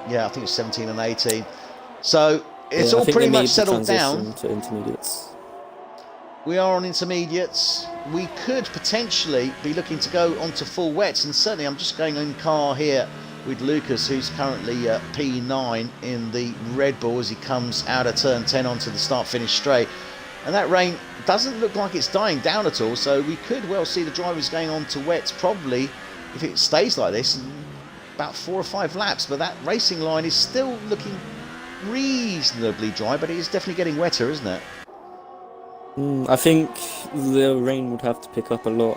Yeah, I think it's 17 and 18. So it's all pretty much settled down. To intermediates. We are on intermediates. We could potentially be looking to go onto full wets, and certainly I'm just going in car here with Lucas, who's currently P9 in the Red Bull as he comes out of turn 10 onto the start-finish straight. And that rain doesn't look like it's dying down at all, so we could well see the drivers going on to wets probably, if it stays like this, about 4 or 5 laps. But that racing line is still looking reasonably dry, but it is definitely getting wetter, isn't it? I think the rain would have to pick up a lot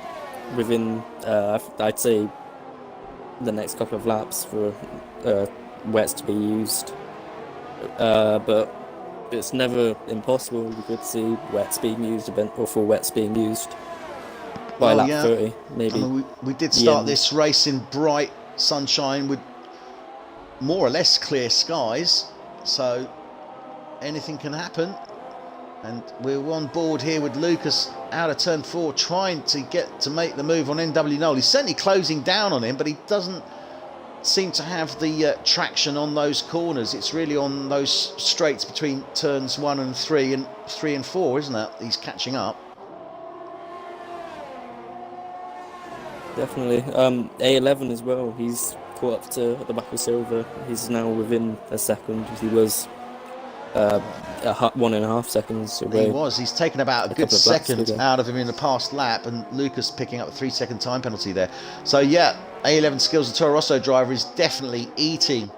within, I'd say, the next couple of laps for wets to be used. But it's never impossible. You could see wets being used, or full wets being used by lap 30, maybe. I mean, we did start this race in bright sunshine with more or less clear skies, so anything can happen. And we're on board here with Lucas out of turn 4, trying to get to make the move on NW Knoll. He's certainly closing down on him, but he doesn't seem to have the traction on those corners. It's really on those straights between turns 1 and 3 and 3 and 4, isn't it? He's catching up. Definitely. A11 as well. He's caught up to at the back of Silver. He's now within a second. He was 1.5 seconds away. He was. He's taken about a good second out of him in the past lap, and Lucas picking up a 3-second time penalty there. So yeah, A11 Skills, the Toro Rosso driver, is definitely eating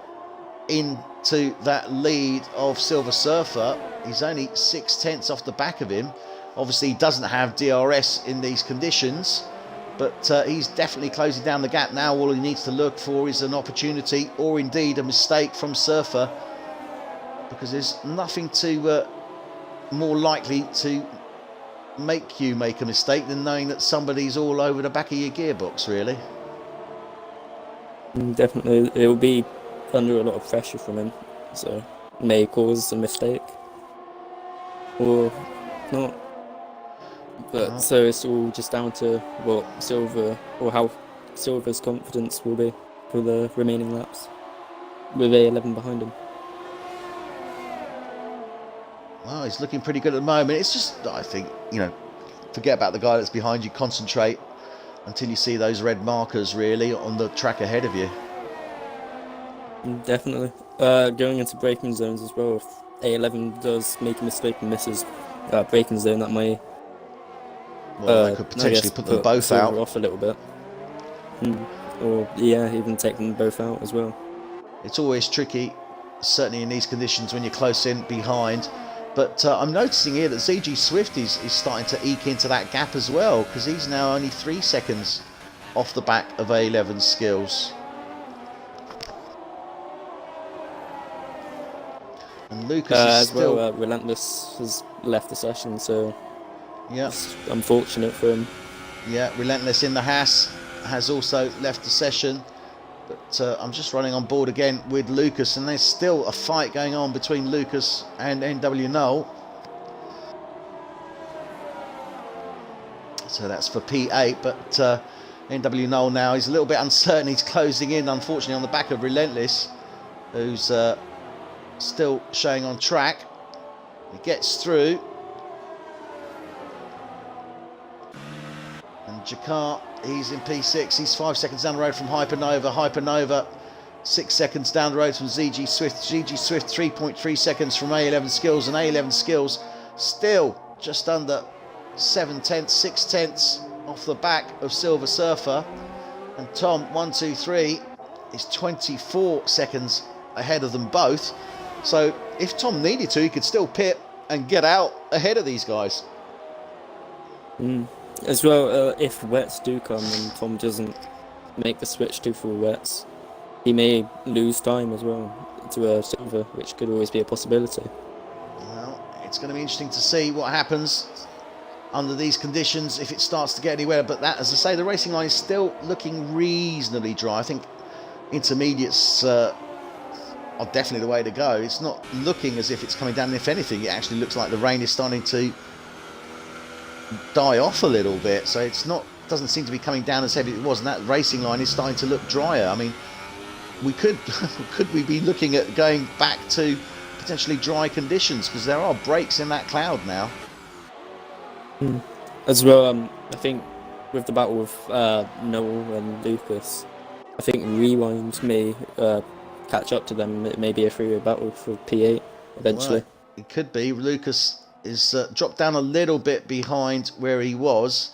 into that lead of Silver Surfer. He's only 6/10 off the back of him. Obviously, he doesn't have DRS in these conditions, but he's definitely closing down the gap now. All he needs to look for is an opportunity, or indeed a mistake from Surfer, because there's nothing to more likely to make you make a mistake than knowing that somebody's all over the back of your gearbox, really. Definitely, it will be under a lot of pressure from him, so may cause a mistake or not. But so it's all just down to what Silver, or how Silver's confidence will be for the remaining laps with A11 behind him. Well, he's looking pretty good at the moment. It's just, I think, forget about the guy that's behind you. Concentrate until you see those red markers, really, on the track ahead of you. Definitely. Going into braking zones as well. If A11 does make a mistake and misses braking zone, that might... Well, that could potentially put them both out. Off a little bit. Or, yeah, even take them both out as well. It's always tricky, certainly in these conditions when you're close in behind. But I'm noticing here that ZG Swift is starting to eke into that gap as well, because he's now only 3 seconds off the back of A11 Skills. And Lucas is still... well, Relentless has left the session, so yeah, it's unfortunate for him. Yeah, Relentless in the Haas has also left the session. But I'm just running on board again with Lucas, and there's still a fight going on between Lucas and NW Knoll. So that's for P8, but NW Knoll now is a little bit uncertain. He's closing in, unfortunately, on the back of Relentless, who's still showing on track. He gets through. And Jakar, he's in P6. He's 5 seconds down the road from Hypernova. Hypernova 6 seconds down the road from ZG Swift. ZG Swift 3.3 seconds from A11 Skills, and A11 Skills still just under 6/10 off the back of Silver Surfer. And Tom, 1, 2, 3, is 24 seconds ahead of them both. So if Tom needed to, he could still pit and get out ahead of these guys. As well, if wets do come and Tom doesn't make the switch to full wets, he may lose time as well to a silver, which could always be a possibility. Well, it's going to be interesting to see what happens under these conditions if it starts to get anywhere. But that, as I say, the racing line is still looking reasonably dry. I think intermediates are definitely the way to go. It's not looking as if it's coming down. If anything, it actually looks like the rain is starting to die off a little bit. So it's not, doesn't seem to be coming down as heavy as it was. And that racing line is starting to look drier. I mean, we could we be looking at going back to potentially dry conditions, because there are breaks in that cloud now. As well, I think with the battle with Noel and Lucas, I think Rewind may catch up to them. It may be a three-way battle for P8 eventually. Well, it could be. Lucas is dropped down a little bit behind where he was.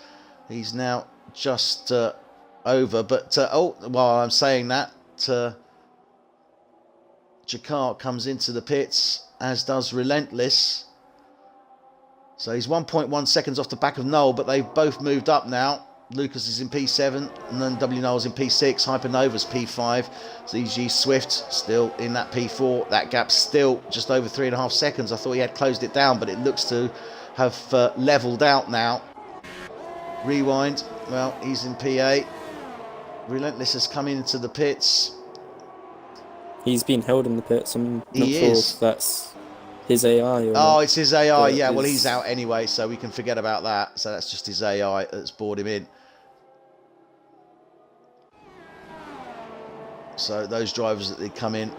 He's now just over. But while I'm saying that, Jakar comes into the pits, as does Relentless. So he's 1.1 seconds off the back of Noel, but they've both moved up now. Lucas is in P7, and then W. Noel's in P6. Hypernova's P5. ZG Swift still in that P4. That gap's still just over 3.5 seconds. I thought he had closed it down, but it looks to have levelled out now. Rewind, well, he's in P8. Relentless has come into the pits. He's been held in the pits. I'm not He sure is. if that's his AI or Oh, it's his AI. but Yeah, well, he's out anyway, so we can forget about that. So that's just his AI that's brought him in. So those drivers that they come in,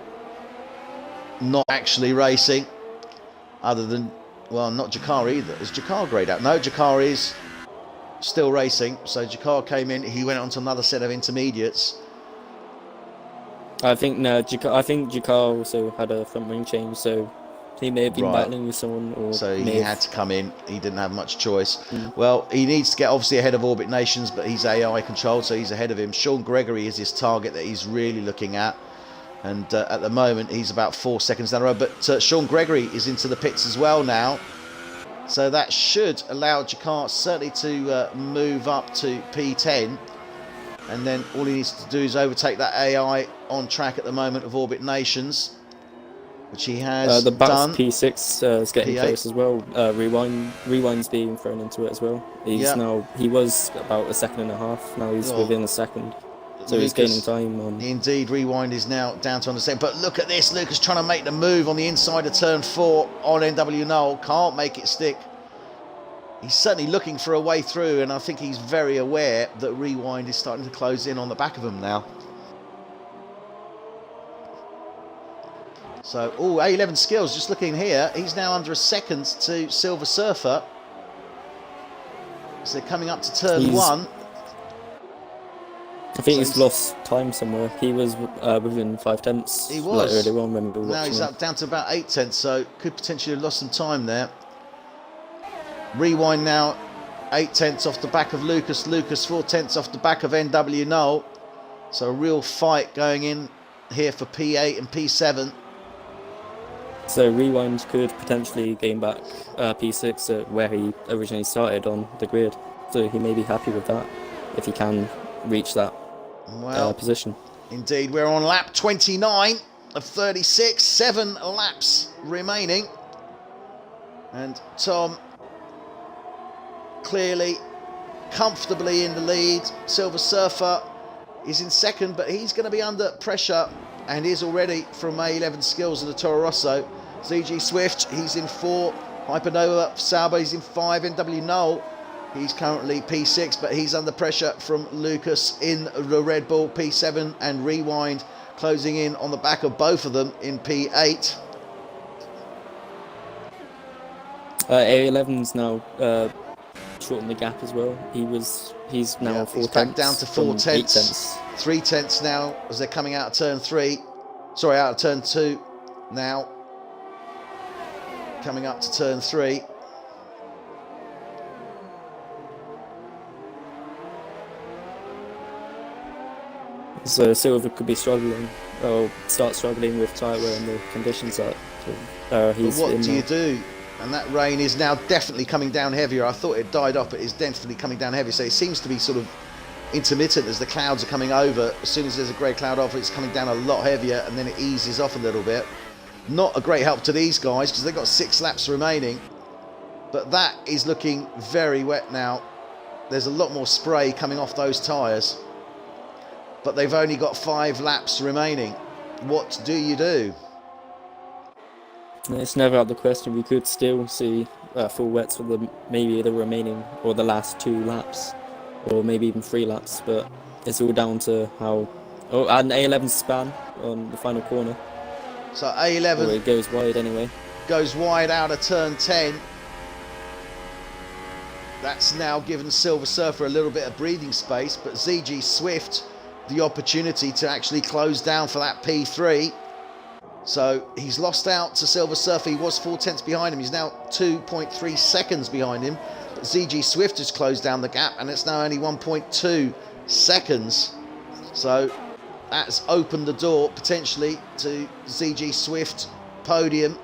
not actually racing, other than, well, not Jakar either. Is Jakar greyed out? No, Jakar is still racing. So Jakar came in. He went on to another set of intermediates. I think Jakar also had a front wing change, so he may have been battling with someone, or so he had to come in. He didn't have much choice. Well, he needs to get obviously ahead of Orbit Nations, but he's AI controlled, so he's ahead of him. Sean Gregory is his target that he's really looking at, and at the moment he's about 4 seconds down the road. But Sean Gregory is into the pits as well now, so that should allow Jakar certainly to move up to P10. And then all he needs to do is overtake that AI on track at the moment of Orbit Nations, which he has the done. P6 is getting P8. close as well. Rewind's being thrown into it as well. He was about 1.5 seconds. Now he's within a second. So he's gaining time on. Indeed, Rewind is now down to understand. But look at this, Lucas trying to make the move on the inside of turn 4 on NW Noel. Can't make it stick. He's certainly looking for a way through, and I think he's very aware that Rewind is starting to close in on the back of him now. So, A11 Skills, just looking here, he's now under a second to Silver Surfer. So they're coming up to turn 1. I think he's lost time somewhere. He was within 5/10. He was. Like earlier on when we were Now watching he's him. up down to about 8/10, so could potentially have lost some time there. Rewind now 8/10 off the back of Lucas. Lucas 4/10 off the back of NW Noel. So a real fight going in here for P8 and P7. So Rewind could potentially gain back P6 where he originally started on the grid. So he may be happy with that if he can reach that position. Indeed, we're on lap 29 of 36. 7 laps remaining. And Tom clearly comfortably in the lead. Silver Surfer is in second, but he's going to be under pressure and is already from A11 Skills of the Toro Rosso. ZG Swift, he's in 4. Hypernova Sauber, he's in 5. NW Noel, he's currently P6, but he's under pressure from Lucas in the Red Bull P7, and Rewind closing in on the back of both of them in P8. A11's now shortened the gap as well. He's now 4 he's back down to 4 tenths. 8 3 tenths now as they're coming out of turn 3. Sorry, out of turn 2 now. Coming up to turn 3. So Silver could be struggling, or start struggling with tyre wear and the conditions that he's But what in do you now. do? And that rain is now definitely coming down heavier. I thought it died off, but it's definitely coming down heavier. So it seems to be sort of intermittent as the clouds are coming over. As soon as there's a grey cloud off, it's coming down a lot heavier, and then it eases off a little bit. Not a great help to these guys because they've got 6 laps remaining. But that is looking very wet now. There's a lot more spray coming off those tyres. But they've only got 5 laps remaining. What do you do? It's never out of the question. We could still see full wets for maybe the remaining or the last 2 laps, or maybe even 3 laps. But it's all down to how. Oh, and A11 span on the final corner. So A11 it goes wide anyway. Goes wide out of turn 10. That's now given Silver Surfer a little bit of breathing space, but ZG Swift the opportunity to actually close down for that P3. So he's lost out to Silver Surfer. He was 4 tenths behind him. He's now 2.3 seconds behind him. But ZG Swift has closed down the gap, and it's now only 1.2 seconds. So that's opened the door potentially to ZG Swift podium.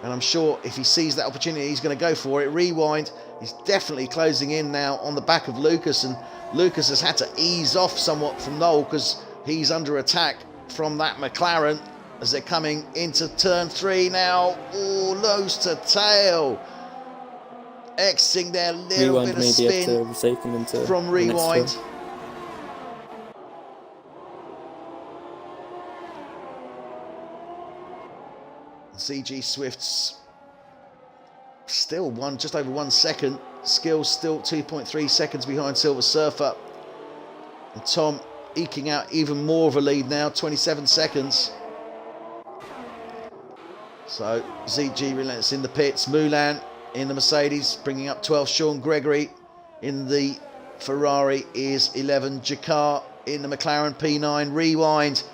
And I'm sure if he sees that opportunity, he's going to go for it. Rewind. He's definitely closing in now on the back of Lucas. And Lucas has had to ease off somewhat from Noel because he's under attack from that McLaren as they're coming into turn 3 now. Oh, nose to tail. Xing there, a little Rewind bit of spin from Rewind. CG Swift's still just over 1 second. Skills still 2.3 seconds behind Silver Surfer. And Tom eking out even more of a lead now, 27 seconds. So ZG relentless in the pits. Mulan in the Mercedes, bringing up 12. Sean Gregory in the Ferrari is 11. Jakar in the McLaren P9. Rewind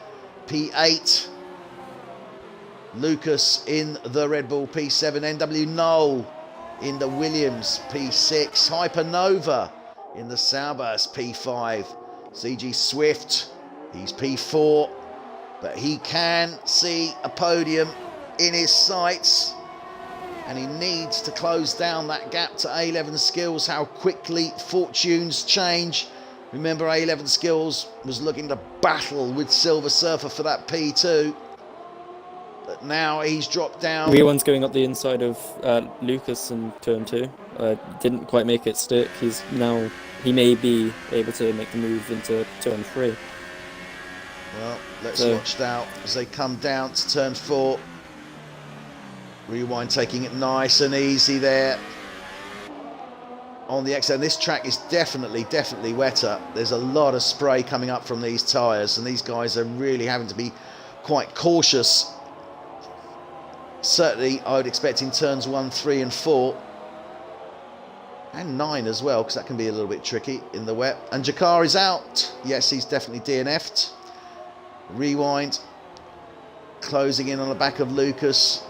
P8. Lucas in the Red Bull P7. NW Knoll in the Williams P6. Hypernova in the Sauber's P5. CG Swift, he's P4, but he can see a podium in his sights, and he needs to close down that gap to A11 Skills. How quickly fortunes change. Remember, A11 Skills was looking to battle with Silver Surfer for that P2. But now he's dropped down. Rewine's going up the inside of Lucas in turn 2. Didn't quite make it stick. He may be able to make the move into turn 3. Well, let's watch out as they come down to turn 4. Rewind taking it nice and easy there on the exit. And this track is definitely wetter. There's a lot of spray coming up from these tyres, and these guys are really having to be quite cautious. Certainly, I would expect in turns 1, 3 and 4. And 9 as well, because that can be a little bit tricky in the wet. And Jakar is out. Yes, he's definitely DNF'd. Rewind. Closing in on the back of Lucas.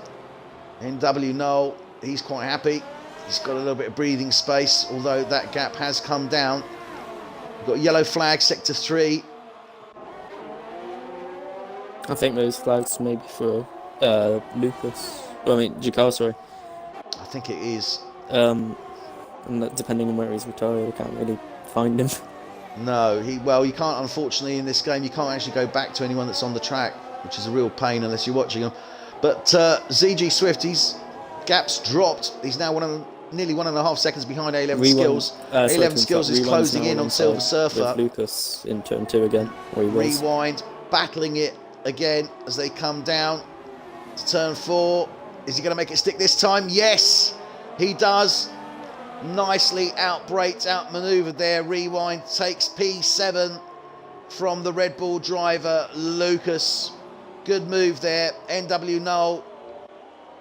NW Knoll, he's quite happy. He's got a little bit of breathing space, although that gap has come down. We've got a yellow flag, sector 3. I think those flags maybe for Lucas. Jakar, sorry. I think it is. And depending on where he's retired, I can't really find him. No, you can't, unfortunately, in this game, you can't actually go back to anyone that's on the track, which is a real pain unless you're watching them. But ZG Swift, his gap's dropped. He's now nearly 1.5 seconds behind A11 Skills. A11 Skills is closing in on Silver Surfer. Lucas in turn 2 again. Rewind, battling it again as they come down to turn 4. Is he going to make it stick this time? Yes, he does. Nicely outbraked, outmaneuvered there. Rewind takes P7 from the Red Bull driver, Lucas. Good move there. NW Knoll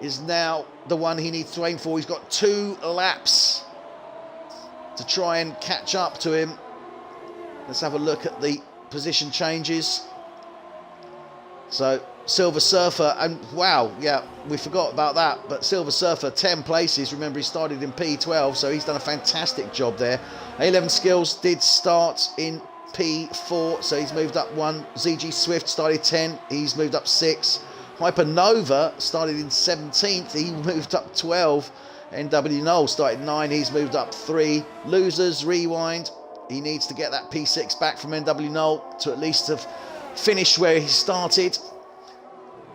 is now the one he needs to aim for. He's got 2 laps to try and catch up to him. Let's have a look at the position changes. So Silver Surfer, and wow, yeah, we forgot about that, but Silver Surfer 10 places. Remember, he started in P12, so he's done a fantastic job there. A11 Skills did start in P4, so he's moved up 1. ZG Swift started 10, he's moved up 6. Hypernova started in 17th, he moved up 12. NW Knoll started 9, he's moved up 3. Losers, Rewind, he needs to get that P6 back from NW Knoll to at least have finished where he started.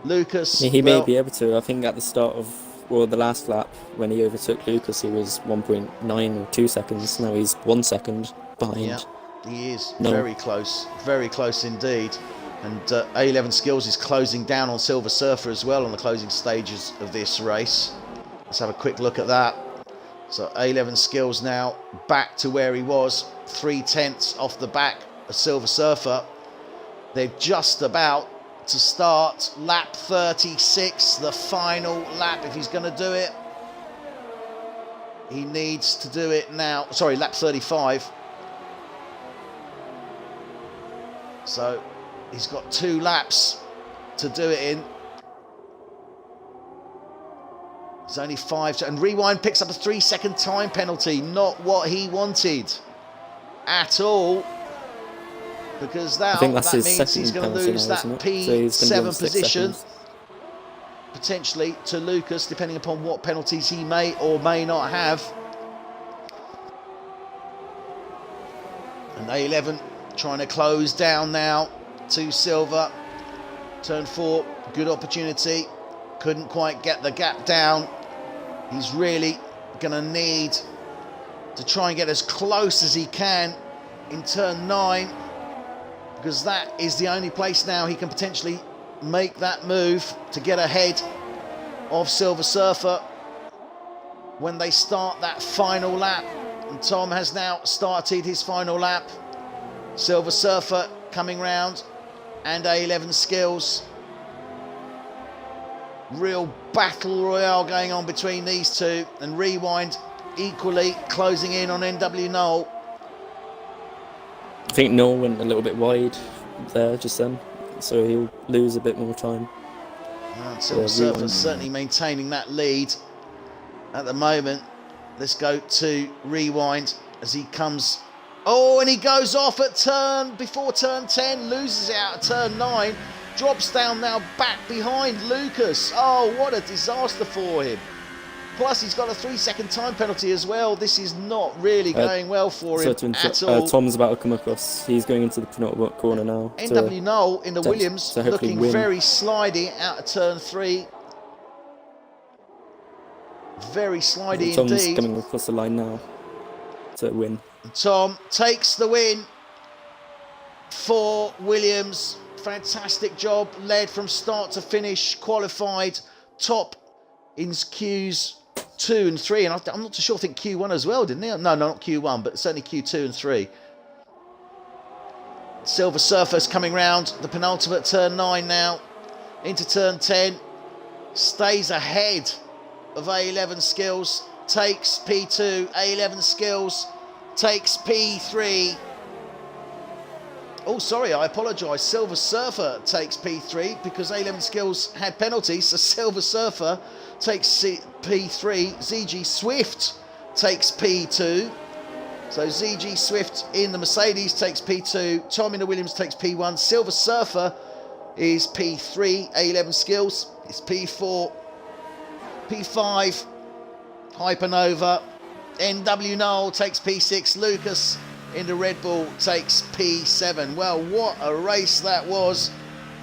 Lucas, He may be able to. I think at the start of, well, the last lap, when he overtook Lucas, he was 1.9 or 2 seconds. Now he's 1 second behind. Yeah, he is very close indeed. And A11 Skills is closing down on Silver Surfer as well on the closing stages of this race. Let's have a quick look at that. So A11 Skills now back to where he was, 3/10 off the back of Silver Surfer. They're just about to start lap 36, the final lap. If he's going to do it, he needs to do it now. Sorry, lap 35. So he's got 2 laps to do it in. It's only 5, and Rewind picks up a 3-second time penalty. Not what he wanted at all. Because that means he's going to lose that P7 position, potentially to Lucas, depending upon what penalties he may or may not have. And A11 trying to close down now to Silver. Turn 4, good opportunity. Couldn't quite get the gap down. He's really going to need to try and get as close as he can in turn 9. Because that is the only place now he can potentially make that move to get ahead of Silver Surfer when they start that final lap. And Tom has now started his final lap. Silver Surfer coming round and A11 Skills. Real battle royale going on between these two, and Rewind equally closing in on NW Knoll. I think Knoll went a little bit wide there just then, so he'll lose a bit more time. Silver Surfer's certainly maintaining that lead at the moment. Let's go to Rewind as he comes. Oh, and he goes off at before turn 10, loses it out at turn 9, drops down now back behind Lucas. Oh, what a disaster for him. Plus, he's got a 3-second time penalty as well. This is not really going well for him at all. Tom's about to come across. He's going into the penultimate corner now. NW Knoll in the Williams, looking very slidey out of turn 3. Very slidey Tom's indeed. coming across the line now to win. Tom takes the win for Williams. Fantastic job, led from start to finish, qualified top in Qs 2 and 3, and I'm not too sure, I think Q1 as well, didn't he? No, not Q1, but certainly Q2 and 3. Silver Surfer's coming round the penultimate turn 9 now, into turn 10, stays ahead of A11 Skills, takes P2, A11 Skills takes P3. Oh, sorry, I apologise. Silver Surfer takes P3 because A11 Skills had penalties, so Silver Surfer takes P3. ZG Swift takes P2. So ZG Swift in the Mercedes takes P2. Tom in the Williams takes P1. Silver Surfer is P3. A11 Skills is P4. P5. Hypernova. NW Knoll takes P6. Lucas in the Red Bull takes P7. Well, what a race that was.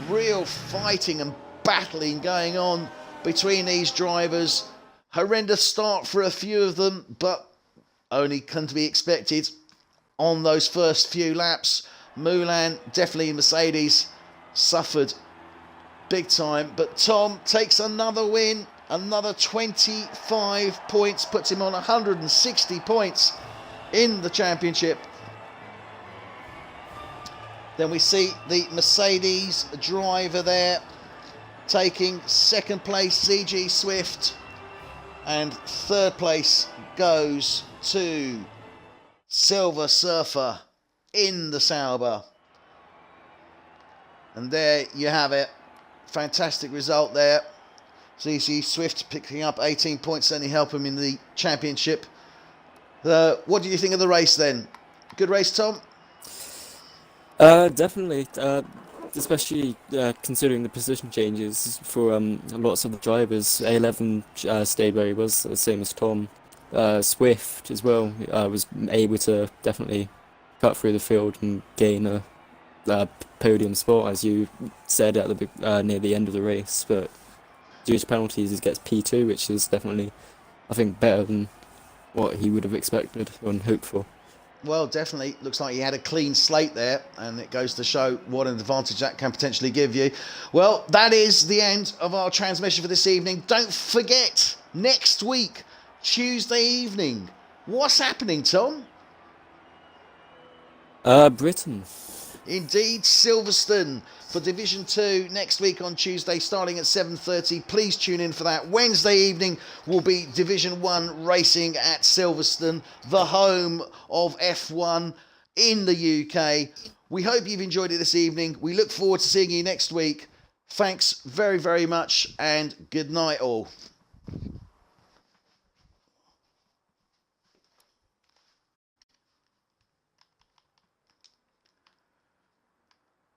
Real fighting and battling going on between these drivers. Horrendous start for a few of them, but only can to be expected on those first few laps. Mulan, definitely Mercedes, suffered big time, but Tom takes another win, another 25 points, puts him on 160 points in the championship. Then we see the Mercedes driver there taking second place, ZG Swift, and third place goes to Silver Surfer in the Sauber. And there you have it. Fantastic result there. ZG Swift picking up 18 points, certainly help him in the championship. What do you think of the race then? Good race, Tom? Definitely. Especially considering the position changes for lots of the drivers. A11 stayed where he was, the same as Tom. Swift as well was able to definitely cut through the field and gain a podium spot, as you said at near the end of the race. But due to penalties, he gets P2, which is definitely, I think, better than what he would have expected and hoped for. Well, definitely looks like he had a clean slate there, and it goes to show what an advantage that can potentially give you. Well, that is the end of our transmission for this evening. Don't forget, next week, Tuesday evening, what's happening, Tom? Britain. Indeed, Silverstone for Division 2 next week on Tuesday starting at 7:30. Please tune in for that. Wednesday evening will be Division 1 racing at Silverstone, the home of F1 in the UK. We hope you've enjoyed it this evening. We look forward to seeing you next week. Thanks very, very much, and good night all.